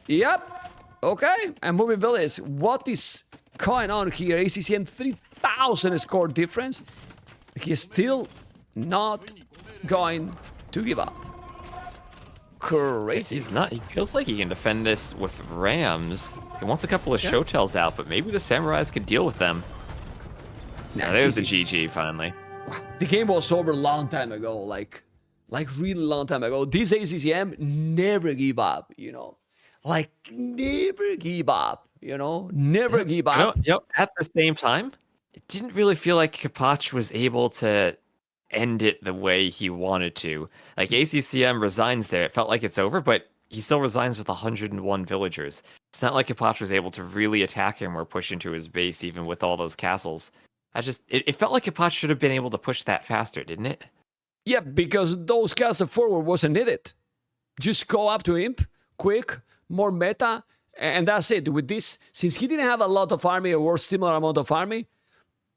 Yep. Okay, and moving village. What is going on here? ACCM 3,000 score difference. He's still not going to give up. Crazy. He's not. He feels like he can defend this with rams. He wants a couple of Shotels out, but maybe the samurais could deal with them. Now there's the GG finally. The game was over a long time ago, like really long time ago. This ACCM never give up, you know, like never give up, you know, never give up. At the same time, it didn't really feel like Capoch was able to end it the way he wanted to. Like ACCM resigns there. It felt like it's over, but he still resigns with 101 villagers. It's not like Capoch was able to really attack him or push into his base, even with all those castles. It felt like Capoch should have been able to push that faster, didn't it? Yeah, because those castles forward wasn't needed. Just go up to Imp, quick, more meta, and that's it. With this, since he didn't have a lot of army or similar amount of army,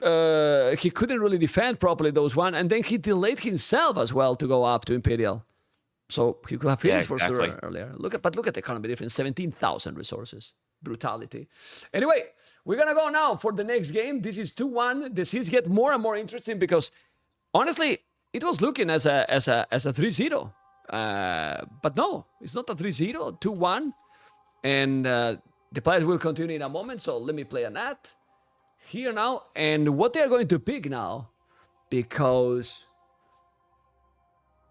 he couldn't really defend properly those one, and then he delayed himself as well to go up to Imperial. So he could have finished for sure earlier. Look at the economy difference, 17,000 resources. Brutality. Anyway, we're gonna go now for the next game. This is 2-1. The scenes get more and more interesting because honestly, it was looking as a 3-0. But no, it's not a 3-0, 2-1. And the players will continue in a moment, so let me play an ad. here now, and what they are going to pick now, because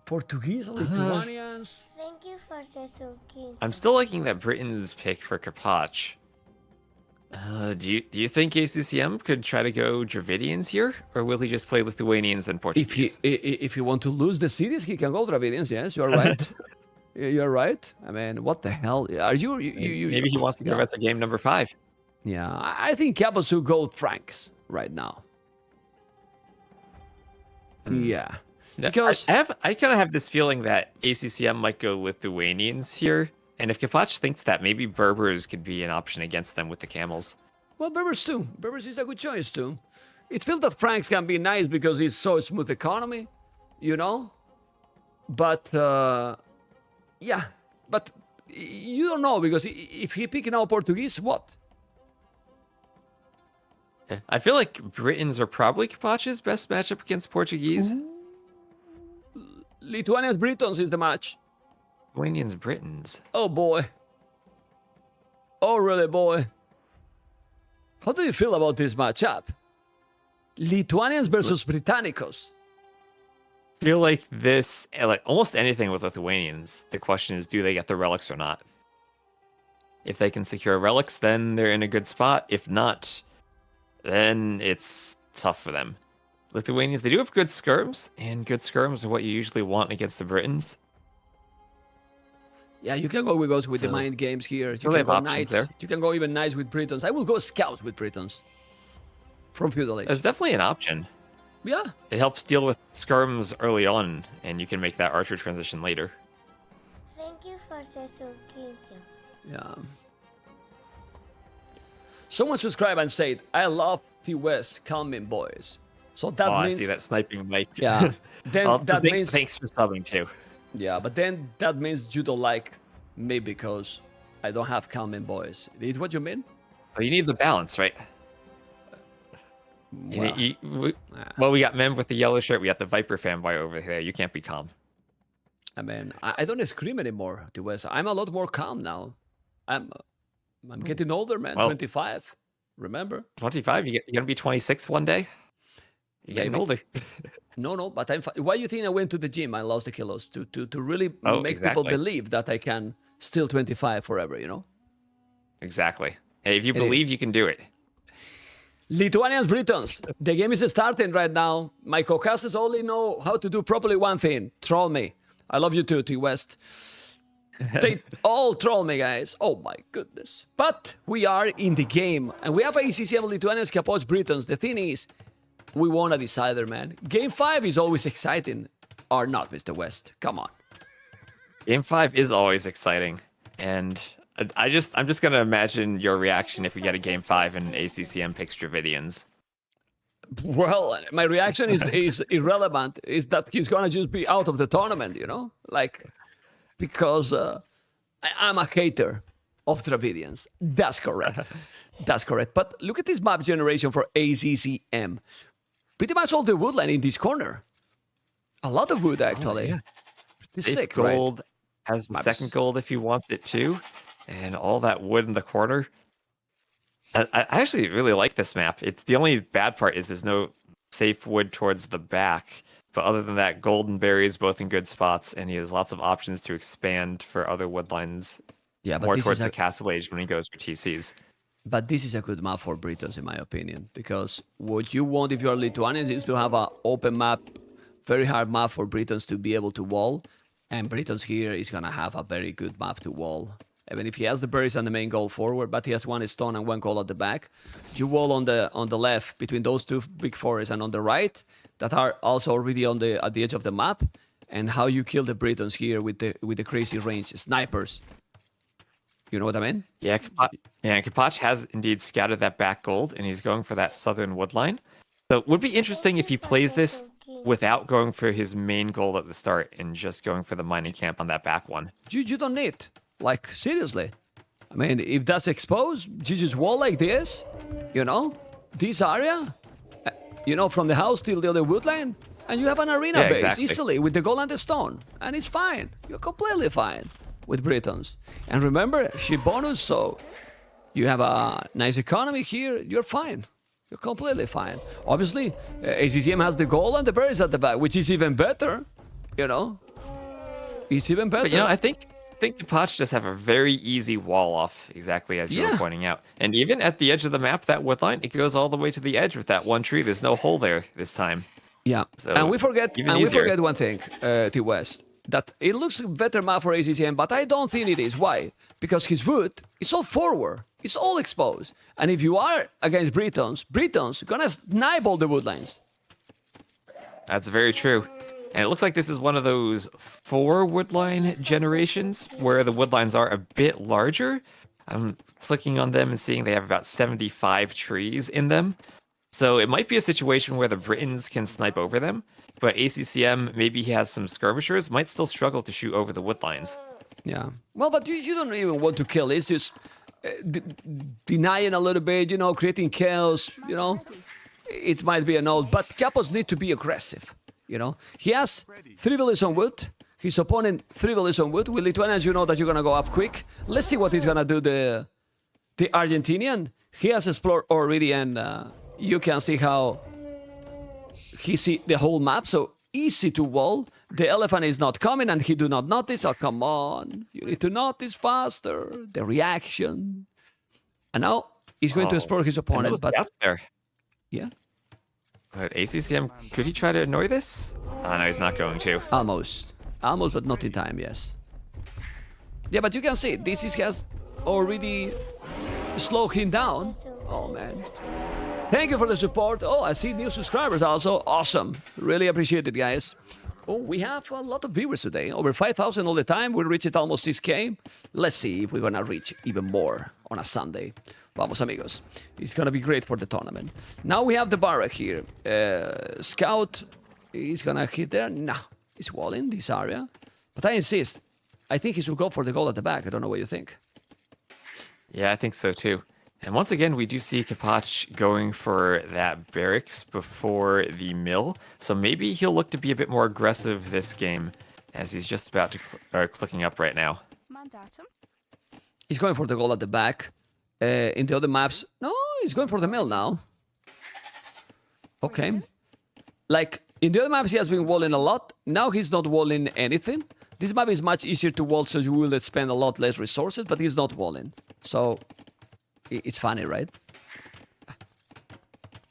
Portuguese, Lithuanians. Thank you for the sulky. I'm still liking that Britain's pick for Capoch. Do you think ACCM could try to go Dravidians here, or will he just play Lithuanians and Portuguese? If he want to lose the cities, he can go Dravidians. Yes, you're right. You're right. I mean, what the hell are you? Maybe he wants to give us a game number 5. Yeah, I think Capoch should go Franks right now. Yeah, because I kind of have this feeling that ACCM might go Lithuanians here, and if Capoch thinks that, maybe Berbers could be an option against them with the camels. well, Berbers too. Berbers is a good choice too. It's felt that Franks can be nice because it's so smooth economy, you know. But yeah, but you don't know because if he pick now Portuguese, what? I feel like Britons are probably Capoch's best matchup against Portuguese. Lithuanians Britons is the match. Lithuanians, Britons. Oh boy. Oh really, boy. How do you feel about this matchup? Lithuanians versus Britannicos. I feel like this, like almost anything with Lithuanians, the question is, do they get the relics or not? If they can secure relics, then they're in a good spot. If not, then it's tough for them. Lithuanians, they do have good skirms, and good skirms are what you usually want against the Britons. Yeah, you can go with the mind games here. So You they can have go options knights. there. You can go even knights with Britons. I will go scouts with Britons. From feudal age. That's definitely an option. Yeah. It helps deal with skirms early on, and you can make that archer transition later. Thank you for the sulky. Yeah. Someone subscribed and said, I love T West calming boys. So that I means see that sniping mic. Yeah. Then that means Thanks for subbing too. yeah, but then that means you don't like me because I don't have calming boys. Is what you mean? Well, you need the balance, right? Well, We got Mem with the yellow shirt. We got the Viper fanboy over there. You can't be calm. I mean, I don't scream anymore, T West. I'm a lot more calm now. I'm getting older, man. Well- 25. Remember? 25. You're gonna be 26 one day. You're getting Maybe. older. No, but why you think I went to the gym? I lost the kilos to really Oh, make exactly. people believe that I can still 25 forever, you know? Exactly. Hey, if you Anyway. believe, you can do it. Lithuanians, Britons. The game is starting right now. My Caucasus only know how to do properly one thing. Troll me. I love you too, T West. They all troll me, guys. Oh my goodness. But we are in the game. And we have ACCM, Lithuanians, Capoch, Britons. The thing is, we want a decider, man. Game 5 is always exciting. Or not, Mr. West. Come on. Game 5 is always exciting, and I'm just gonna imagine your reaction if we get a Game 5 and ACCM picks Dravidians. Well, my reaction is irrelevant. Is that he's gonna just be out of the tournament, you know? Like, because I'm a hater of Dravidians. That's correct. That's correct. But look at this map generation for ACCM. Pretty much all the woodland in this corner. A lot of wood, actually. yeah. It's Fifth sick, right? gold has the Maps. second gold if you want it too, and all that wood in the corner. I actually really like this map. It's the only bad part is there's no safe wood towards the back. But other than that, golden berries both in good spots, and he has lots of options to expand for other woodlines Yeah, but more this towards is the castle age when he goes for TCs. But this is a good map for Britons, in my opinion, because what you want if you're Lithuanians is to have an open map, very hard map for Britons to be able to wall, and Britons here is gonna have a very good map to wall. Even if he has the berries and the main goal forward, but he has one stone and one goal at the back, you wall on the left between those two big forests and on the right that are also already on at the edge of the map, and how you kill the Britons here with the crazy range snipers. You know what I mean? Yeah, Capoch has indeed scattered that back gold, and he's going for that southern wood line. So it would be interesting if he plays this without going for his main goal at the start and just going for the mining camp on that back one. You don't need. Like, seriously. I mean, if that's exposed, you just wall like this, you know, this area, you know, from the house till the other woodland, and you have an arena Yeah, base exactly. easily with the gold and the stone, and it's fine. You're completely fine with Britons. And remember, ship bonus, so you have a nice economy here, you're fine. You're completely fine. Obviously, ACCM has the goal and the berries at the back, which is even better. You know, it's even better. But I think Capoch does have a very easy wall off, exactly as you were pointing out. And even at the edge of the map, that wood line, it goes all the way to the edge with that one tree. There's no hole there this time. Yeah, So and we forget easier. one thing, T West, that it looks better map for ACCM, but I don't think it is. Why? Because his wood is all forward, it's all exposed, and if you are against Britons gonna snipe all the wood lines. That's very true. And it looks like this is one of those 4 woodline generations where the woodlines are a bit larger. I'm clicking on them and seeing they have about 75 trees in them. So it might be a situation where the Britons can snipe over them, but ACCM, maybe he has some skirmishers, might still struggle to shoot over the woodlines. Yeah. Well, but you don't even want to kill. It's just denying a little bit, creating chaos, It might be an old, but Capoch need to be aggressive, He has 3 villages on wood. His opponent 3 villages on wood. With Lithuanians, you know that you're going to go up quick. Let's see what he's going to do, the Argentinian. He has explored already, and you can see how he see the whole map. So easy to wall. The elephant is not coming, and he do not notice. Oh, come on. You need to notice faster. The reaction. And now he's going to explore his opponent. But there. Yeah. But ACCM, could he try to annoy this? Oh, no, he's not going to. Almost, but not in time, yes. Yeah, but you can see, has already slowed him down. Oh, man. Thank you for the support. Oh, I see new subscribers also. Awesome. Really appreciate it, guys. Oh, we have a lot of viewers today. Over 5,000 all the time. We reached almost 6K. Let's see if we're going to reach even more on a Sunday. Vamos, amigos. It's going to be great for the tournament. Now we have the barrack here. Scout is going to hit there. No, he's walling this area. But I insist. I think he should go for the goal at the back. I don't know what you think. Yeah, I think so too. And once again, we do see Capoch going for that barracks before the mill. So maybe he'll look to be a bit more aggressive this game, as he's just about to clicking up right now. He's going for the goal at the back. In the other maps, no, he's going for the mill now. Okay. Like, in the other maps, he has been walling a lot. Now he's not walling anything. This map is much easier to wall, so you will spend a lot less resources, but he's not walling. So, it's funny, right?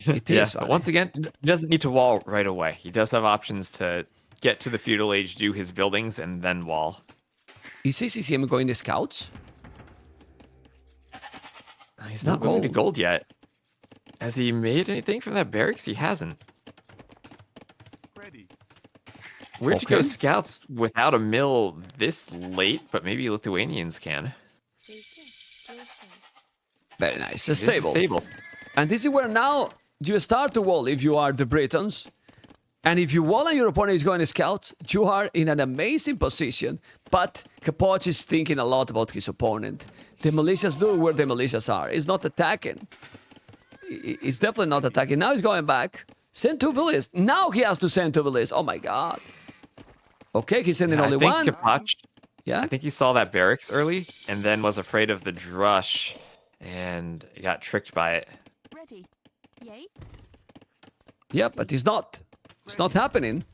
It is funny. But once again, he doesn't need to wall right away. He does have options to get to the feudal age, do his buildings, and then wall. Is ACCM going to scouts? He's not going to gold yet. Has he made anything from that barracks? He hasn't. Where'd you go scouts without a mill this late? But maybe Lithuanians can. Very nice. Stable. Stable. And this is where now you start to wall if you are the Britons. And if you wall and your opponent is going to scout, you are in an amazing position. But Capoch is thinking a lot about his opponent. The militias do where the militias are. He's not attacking. He's definitely not attacking. Now he's going back. Send 2 villages. Now he has to send 2 villages. Oh my god. Okay, he's sending only one. Capoch, yeah? I think he saw that barracks early and then was afraid of the drush and got tricked by it. Ready. Yay. Yeah, but it's not. It's not happening.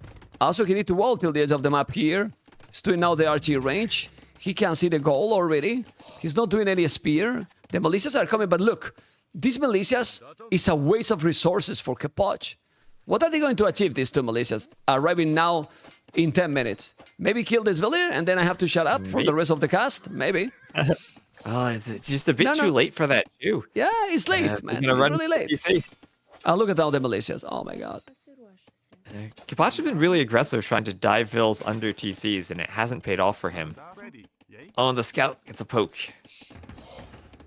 Also, he need to wall till the edge of the map here. He's doing now the archery range. He can see the goal already. He's not doing any spear. The militias are coming, but look. These militias is a waste of resources for Capoch. What are they going to achieve, these 2 militias? Arriving now in 10 minutes. Maybe kill this villager, and then I have to shut up for the rest of the cast? Maybe. Oh, it's just a bit too late for that, too. Yeah, it's late, man. It's really late. Look at all the militias. Oh, my god. Capoch has been really aggressive trying to dive vills under TCs, and it hasn't paid off for him. Oh, and the scout gets a poke.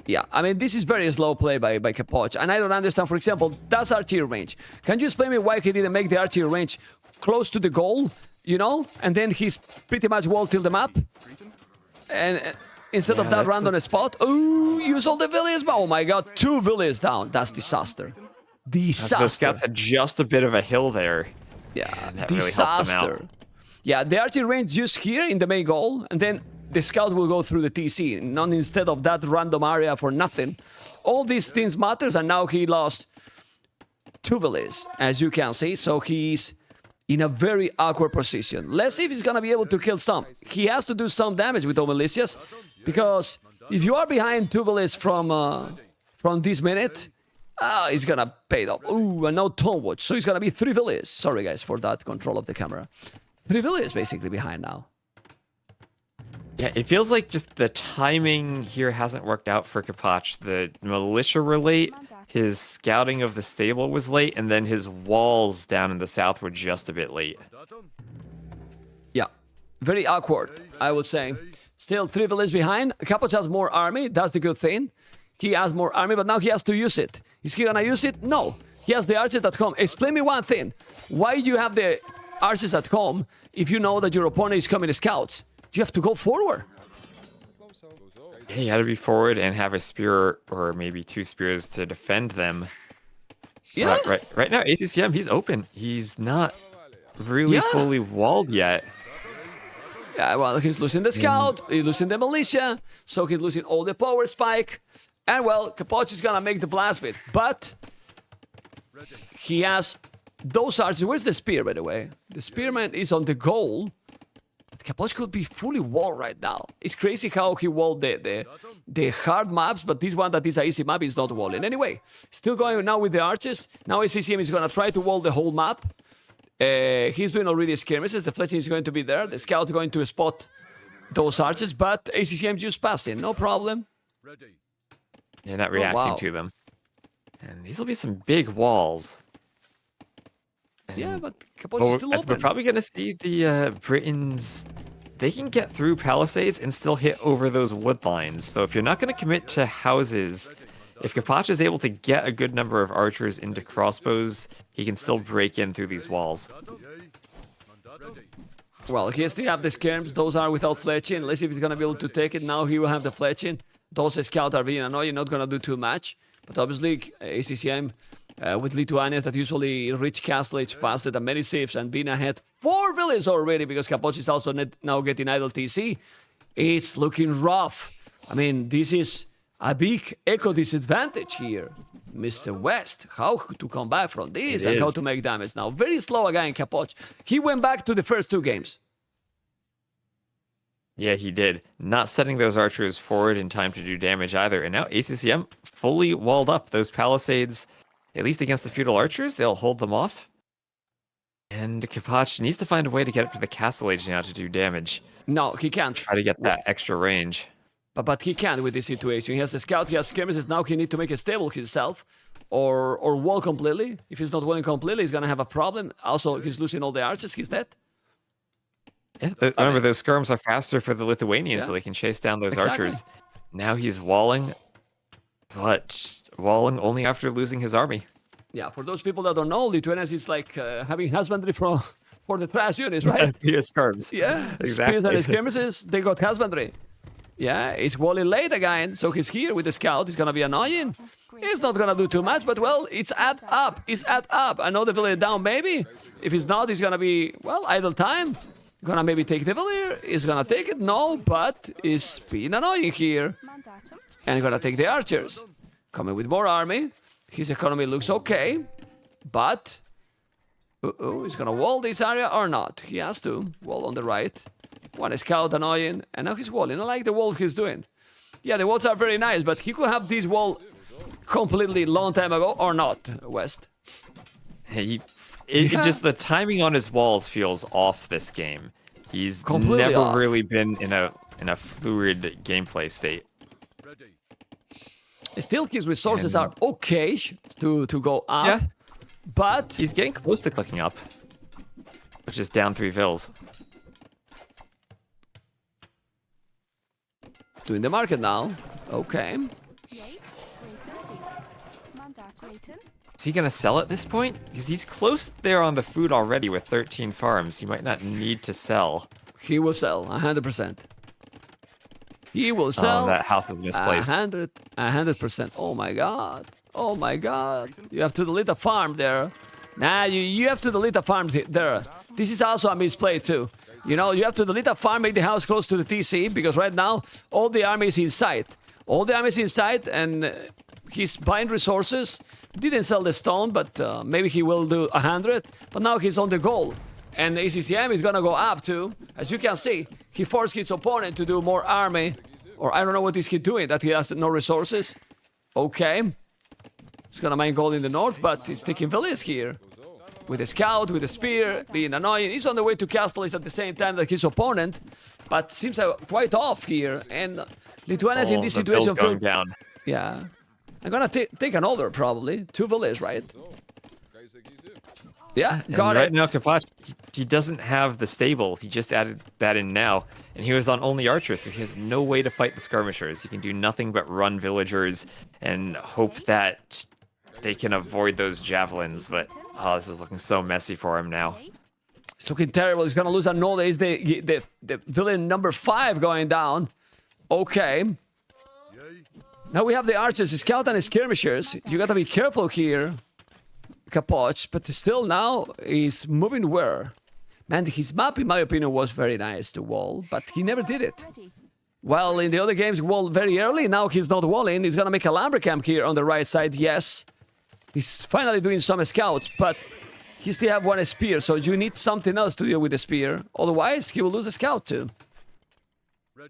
Yeah, I mean, this is very slow play by Capoch, and I don't understand. For example, that's archery range. Can you explain me why he didn't make the archery range close to the goal, and then he's pretty much walled till the map? And instead of that random spot, use all the villages. Oh my god, 2 villages down. That's disaster. Disaster. The scouts had just a bit of a hill there. Yeah, that disaster. Really helped them out. Yeah, the archery range just here in the main goal, and then the scout will go through the TC, not instead of that random area for nothing. All these things matters, and now he lost two villas, as you can see. So he's in a very awkward position. Let's see if he's gonna be able to kill some. He has to do some damage with all militias, because if you are behind two villas from this minute, he's gonna pay it off. Ooh, and now Tone Watch. So he's gonna be 3 villas. Sorry guys for that control of the camera. 3 villas basically behind now. Yeah, it feels like just the timing here hasn't worked out for Capoch. The militia were late, his scouting of the stable was late, and then his walls down in the south were just a bit late. Yeah, very awkward, I would say. Still 3 villas behind. Capoch has more army, that's the good thing. He has more army, but now he has to use it. Is he gonna use it? No. He has the archers at home. Explain me one thing. Why do you have the archers at home if you know that your opponent is coming to scouts? You have to go forward. Yeah, you gotta be forward and have a spear or maybe 2 spears to defend them. Yeah. Right now, ACCM, he's open. He's not really fully walled yet. Yeah, well, he's losing the scout, he's losing the militia, so he's losing all the power spike. And well, Capoch is gonna make the blast bit, but he has those archers. Where's the spear, by the way? The spearman is on the goal. But Capoch could be fully walled right now. It's crazy how he walled the hard maps, but this one that is an easy map is not walling. Anyway, still going now with the archers. Now ACCM is gonna try to wall the whole map. He's doing already skirmishes. The fletching is going to be there. The scout is going to spot those archers, but ACCM just passing. No problem. You're not reacting to them. And these will be some big walls. And Yeah, but Capoch is still we're open. probably going to see the Britons. They can get through palisades and still hit over those wood lines. So if you're not going to commit to houses, if Capoch is able to get a good number of archers into crossbows, he can still break in through these walls. Well, he still have the skirms. Those are without fletching. Let's see if he's going to be able to take it. Now he will have the fletching. Those scouts are being annoying. Not going to do too much. But obviously, ACCM with Lithuanians that usually reach castle age faster than many saves and being ahead 4 villages already because Capoch is also now getting idle TC. It's looking rough. I mean, this is a big eco disadvantage here. Mr. West, how to come back from this and how to make damage now. Very slow again, Capoch. He went back to the first 2 games. Yeah, he did. Not setting those archers forward in time to do damage either. And now ACCM fully walled up. Those palisades, at least against the feudal archers, they'll hold them off. And Capoch needs to find a way to get up to the castle age now to do damage. No, he can't. Try to get that extra range. But he can't with this situation. He has a scout, he has skirmishes. Now he need to make a stable himself or wall completely. If he's not walling completely, he's going to have a problem. Also, he's losing all the archers. He's dead. Yeah, remember, those skirms are faster for the Lithuanians, Yeah. so they can chase down those Exactly. archers. Now he's walling, but walling only after losing his army. Yeah, for those people that don't know, Lithuanians is like having husbandry for the trash units, right? Via skirms. Yeah, Exactly. spears and skirmishes, they got husbandry. Yeah, he's walling late again, so he's here with the scout. He's gonna be annoying. He's not gonna do too much, but well, it's add up. It's add up. I know the village down, maybe. If he's not, he's gonna be, well, idle time. Gonna maybe take the village. He's gonna take it, no, but he's being annoying here. Mandatum. And gonna take the archers. Coming with more army. His economy looks okay, but he's gonna wall this area or not? He has to wall on the right. One scout annoying, and now he's walling. I like the walls he's doing. Yeah, the walls are very nice, but he could have this wall completely long time ago or not, West. Just the timing on his walls feels off this game. He's Completely never off. really been in a fluid gameplay state. Still, his resources are okay to go up, Yeah. but He's getting close to clicking up, which is down 3 vills. doing the market now. Okay. Yay. Rated. Mandatum. Is he gonna sell at this point? Because he's close there on the food already with 13 farms. He might not need to sell. He will sell 100%. He will sell. Oh, that house is misplaced. 100%. Oh my god. Oh my god. You have to delete a farm there. Nah, you have to delete a farm there. This is also a misplay too. You know, you have to delete a farm, make the house close to the TC, because right now all the army is inside. All the army is inside, and he's buying resources Didn't sell the stone, but maybe he will do 100. But now he's on the goal. And ACCM is gonna go up too. As you can see, he forced his opponent to do more army. Or I don't know what is he doing, that he has no resources. Okay. He's gonna mine gold in the north, but he's taking villages here. With a scout, with a spear, being annoying. He's on the way to castle at the same time that his opponent. But seems quite off here. And Lithuania's in this the situation. bill's going down. Yeah. I'm gonna take another, probably. 2 villages, right? Yeah, got right it. now, Capoch, he doesn't have the stable. He just added that in now. And he was on only archers, so he has no way to fight the skirmishers. He can do nothing but run villagers and hope that they can avoid those javelins. But, oh, this is looking so messy for him now. It's looking terrible. He's gonna lose another. Is the villain number 5 going down? Okay. Now we have the archers, the scout, and the skirmishers. You gotta be careful here, Capoch. But still, now he's moving where? Man, his map, in my opinion, was very nice to wall, but he never did it. Ready. Well, in the other games, wall very early. Now he's not walling. He's gonna make a lumber camp here on the right side. Yes, he's finally doing some scouts, but he still have 1 spear. So you need something else to deal with the spear. Otherwise, he will lose a scout too.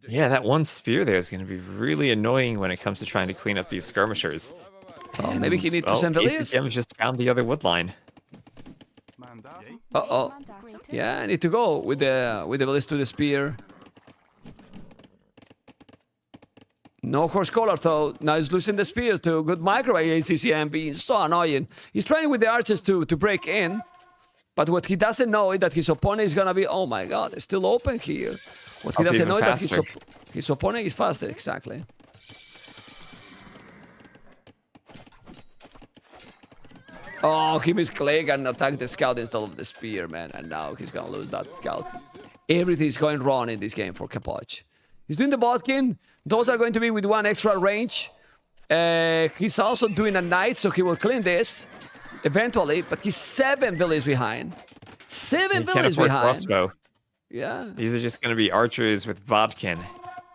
Yeah, that 1 spear there is going to be really annoying when it comes to trying to clean up these skirmishers. Oh, maybe he needs to send villages. ACCM just found the other wood line. Uh-oh. Yeah, I need to go with the village to the spear. No horse collar though. Now he's losing the spears to good microwave ACCM, being so annoying. He's trying with the archers to break in. But what he doesn't know is that his opponent is gonna be, oh my god, it's still open here. What he doesn't know is that his opponent is faster, exactly. Oh, he misclicked and attacked the scout instead of the spear, man. And now he's gonna lose that scout. Everything's going wrong in this game for Capoch. He's doing the bodkin. Those are going to be with 1 extra range. He's also doing a knight, so he will clean this eventually. But he's 7 villages behind. 7 villages behind. Crossbow. Yeah. These are just going to be archers with bodkin.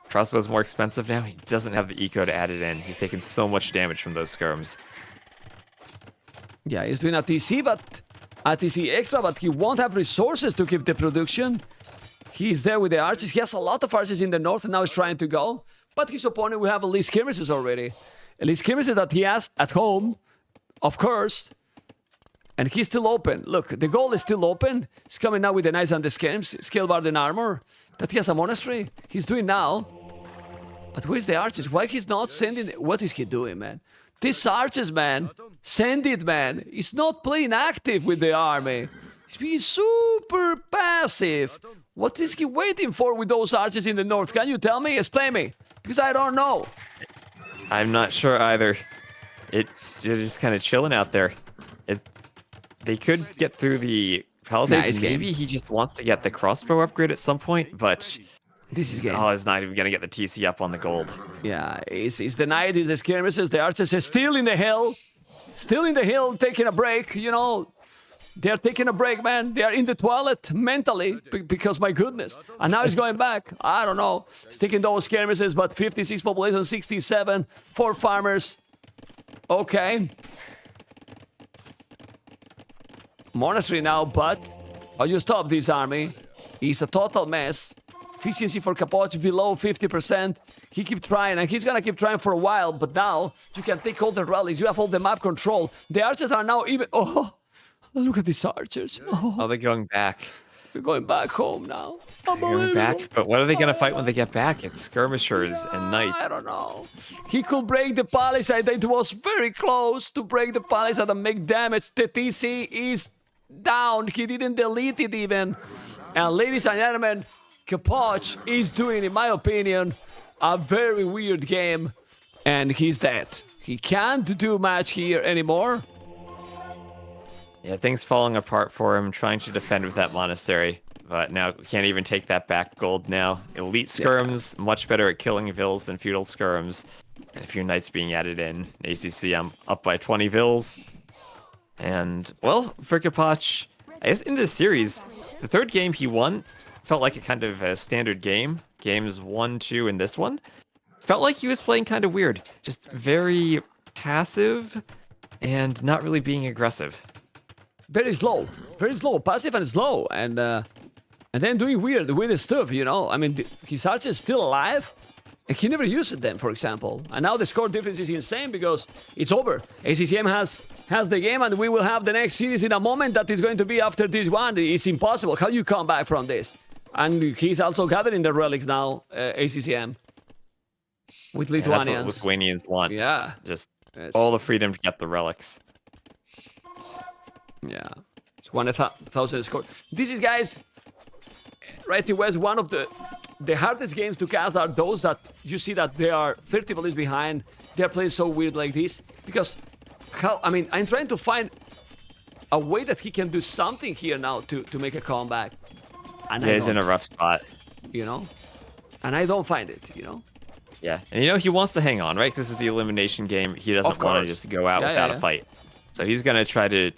Crossbow's more expensive now. He doesn't have the eco to add it in. He's taken so much damage from those skirms. Yeah, he's doing a TC, but a TC extra, but he won't have resources to keep the production. He's there with the archers. He has a lot of archers in the north, and now he's trying to go. But his opponent will have elite skirmishers already. Elite skirmishers that he has at home, of course. And he's still open. Look, the goal is still open. He's coming now with the knights and the skirms, skill bard and armor. That he has a monastery. He's doing now. But where's the archers? Why he's not sending? What is he doing, man? This archers, man. Send it, man. He's not playing active with the army. He's being super passive. What is he waiting for with those archers in the north? Can you tell me? Explain me. Because I don't know. I'm not sure either. They're just kind of chilling out there. They could get through the palisades. Nice Maybe game. he just wants to get the crossbow upgrade at some point, but This is game. oh, he's not even going to get the TC up on the gold. Yeah, it's the knight, it's the skirmishes, the archers are still in the hill. Still in the hill, taking a break, you know. They're taking a break, man. They are in the toilet mentally, because my goodness. And now he's going back. I don't know. He's taking those skirmishes, but 56 population, 67, 4 farmers. Okay. Monastery now, but how you stop this army? It's a total mess. Efficiency for Capoch below 50%. He keep trying, and he's gonna keep trying for a while, but now you can take all the rallies. You have all the map control. The archers are now even... Oh, look at these archers. Oh, They're going back. we're going back home now. They're going back, but what are they going to fight when they get back? It's skirmishers and knights. I don't know. He could break the palisade. It was very close to break the palisade and make damage. The TC is down. He didn't delete it even. And ladies and gentlemen, Capoch is doing, in my opinion, a very weird game. And he's dead. He can't do much here anymore. Yeah, things falling apart for him, trying to defend with that monastery. But now can't even take that back gold now. Elite skirms, much better at killing vills than feudal skirms. And a few knights being added in. ACCM up by 20 vills. And, well, for Capoch, I guess in this series, the third game he won felt like a kind of a standard game. Games 1, 2, and this one. Felt like he was playing kind of weird. Just very passive. and not really being aggressive. Very slow, passive and slow, and then doing weird stuff. You know, I mean, his archer is still alive, and he never used them, for example. And now the score difference is insane because it's over. ACCM has the game, and we will have the next series in a moment. That is going to be after this one. It's impossible. How you come back from this? And he's also gathering the relics now, ACCM, with Lithuanians. That's what Lithuanians want. Yeah, Just all the freedom to get the relics. Yeah, it's 1,000 score. This is, guys, right to West, one of the hardest games to cast are those that you see that they are 30 police behind. They're playing so weird like this because I'm trying to find a way that he can do something here now to make a comeback. And yeah, he's in a rough spot. You know, and I don't find it. You know. Yeah, and he wants to hang on, right? This is the elimination game. He doesn't want to just go out without a fight. So he's gonna try to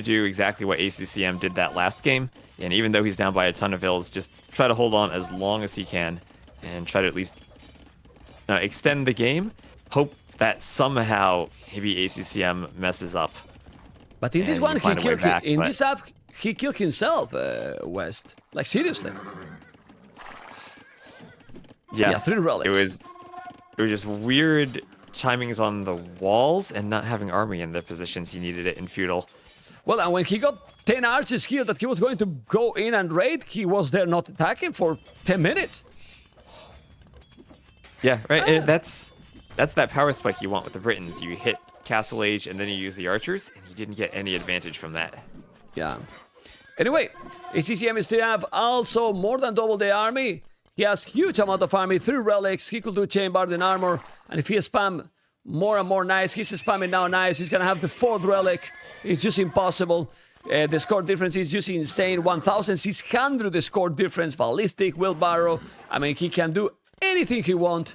do exactly what ACCM did that last game. And even though he's down by a ton of vills, just try to hold on as long as he can and try to at least extend the game. Hope that somehow maybe ACCM messes up. But in this one, this app, he killed himself, West. Like, seriously. Yeah, 3 relics. It was just weird timings on the walls and not having army in the positions he needed it in feudal. Well, and when he got 10 archers here that he was going to go in and raid, he was there not attacking for 10 minutes. Yeah, right. That's that power spike you want with the Britons. You hit Castle Age and then you use the archers, and you didn't get any advantage from that. Yeah. Anyway, ACCM still have also more than double the army. He has huge amount of army, 3 relics. He could do chain bard and armor. And if he spam more and more nice, he's spamming now nice. He's gonna have the 4th relic. It's just impossible. The score difference is just insane. 1,600 the score difference. Ballistic, wheelbarrow. I mean, he can do anything he wants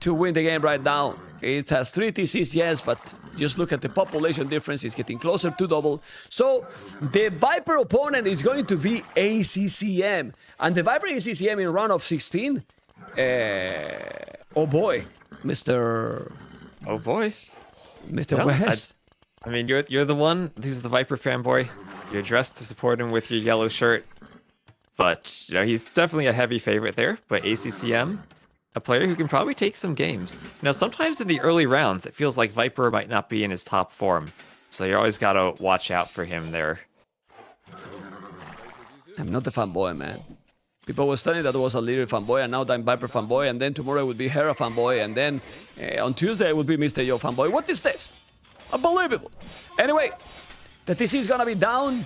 to win the game right now. It has 3 TCs, yes, but just look at the population difference. It's getting closer to double. So the Viper opponent is going to be ACCM. And the Viper ACCM in round of 16. Oh boy, Mr. Oh boy. Mr. West. I mean, you're the one who's the Viper fanboy. You're dressed to support him with your yellow shirt. But, you know, he's definitely a heavy favorite there. But ACCM, a player who can probably take some games. Now, sometimes in the early rounds, it feels like Viper might not be in his top form. So you always got to watch out for him there. I'm not a fanboy, man. People were telling that I was a Lyra fanboy, and now I'm Viper fanboy, and then tomorrow it would be Hera fanboy, and then on Tuesday it would be Mr. Yo fanboy. What is this? Unbelievable. Anyway, the TC is gonna be down.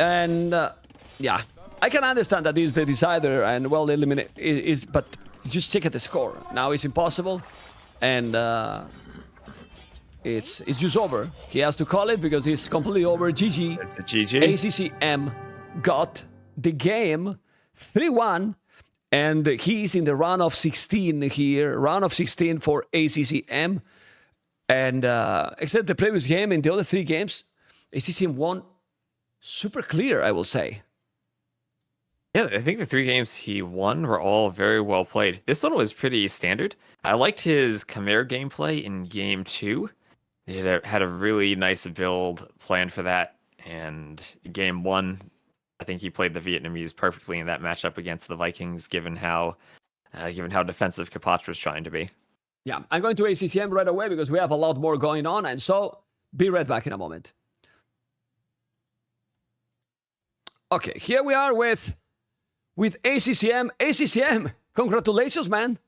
And yeah, I can understand that is the decider, and well, eliminate is, but just check at the score. Now it's impossible, and it's just over. He has to call it because it's completely over. GG. It's the GG. ACCM got the game 3-1, and he's in the round of 16 here. Round of 16 for ACCM. And except the previous game, in the other 3 games, ACCM won super clear, I will say. Yeah, I think the 3 games he won were all very well played. This one was pretty standard. I liked his Khmer gameplay in game 2. He had a really nice build planned for that. And game 1, I think he played the Vietnamese perfectly in that matchup against the Vikings, given how defensive Capoch was trying to be. Yeah, I'm going to ACCM right away because we have a lot more going on, and so be right back in a moment. Okay, here we are with ACCM. ACCM, congratulations, man.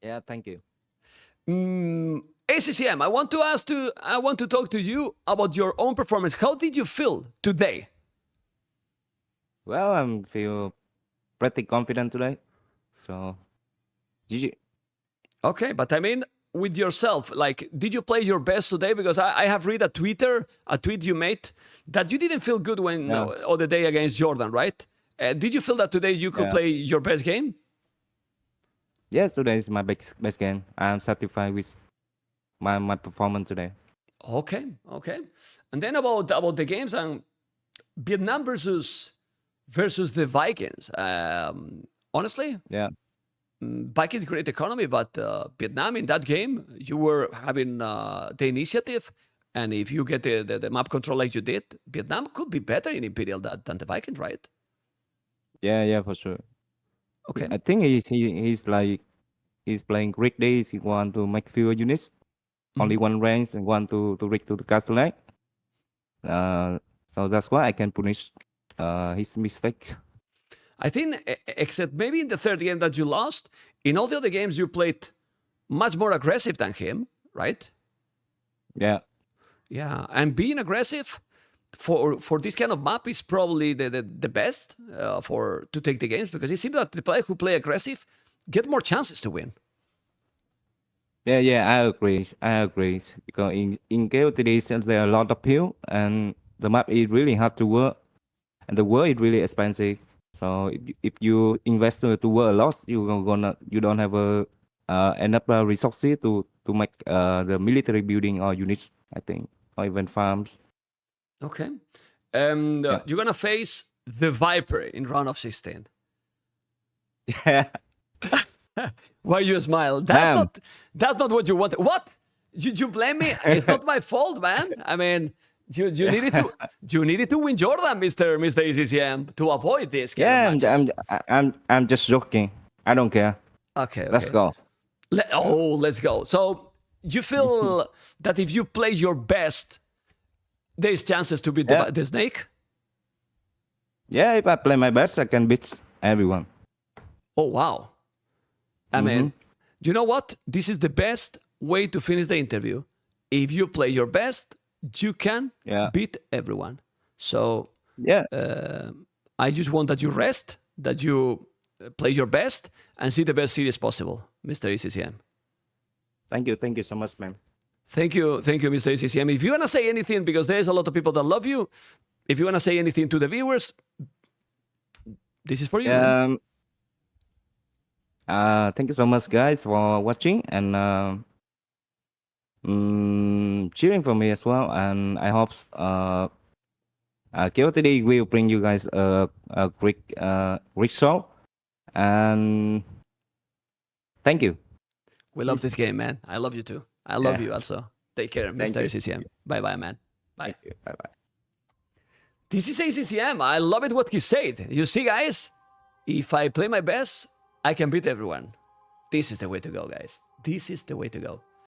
Yeah, thank you. ACCM, I want to talk to you about your own performance. How did you feel today? Well, I feel pretty confident today. So, GG. Okay, but I mean, with yourself, like, did you play your best today? Because I have read a tweet you made that you didn't feel good when other day against Jordan, right? Did you feel that today you could play your best game? Yes, today is my best game. I'm satisfied with my performance today. Okay. And then about the games and Vietnam versus the Vikings. Honestly, Vikings great economy, but Vietnam in that game, you were having the initiative, and if you get the map control like you did, Vietnam could be better in Imperial than the Vikings, right? Yeah, for sure. Okay. I think he's like he's playing great days. He want to make fewer units, only one range, and want to reach to the castle line. So that's why I can punish his mistake. I think, except maybe in the third game that you lost, in all the other games you played much more aggressive than him, right? Yeah. Yeah, and being aggressive for this kind of map is probably the best to take the games, because it seems that the players who play aggressive get more chances to win. Yeah, I agree. Because in KOTD since there are a lot of hill and the map is really hard to work, and the world is really expensive. So if you invest to work a lot, you don't have enough resources to make the military building or units, I think, or even farms. Okay. And Yeah. you're gonna face the Viper in round of 16. Yeah. Why you smile? Damn. That's not what you want. What? You blame me? It's not my fault, man. I mean, you needed to win Jordan, Mr. ACCM, to avoid this kind of matches. I'm just joking. I don't care. Okay. Let's go. Let's go. So you feel that if you play your best, there's chances to beat the snake? Yeah, if I play my best, I can beat everyone. Oh, wow. I mean, you know what? This is the best way to finish the interview. If you play your best, you can beat everyone. So Yeah. I just want that you rest, that you play your best, and see the best series possible, Mr. ACCM. Thank you so much, man. Thank you, Mr. ACCM. If you want to say anything, because there's a lot of people that love you, if you want to say anything to the viewers, this is for you. Man. Thank you so much, guys, for watching and cheering for me as well. And I hope KOTD will bring you guys a great show. And thank you. We love this game, man. I love you too. I love you also. Take care, Mr. ACCM. Bye-bye, man. Bye. Bye-bye. This is ACCM. I love it what he said. You see, guys, if I play my best, I can beat everyone. This is the way to go, guys. This is the way to go.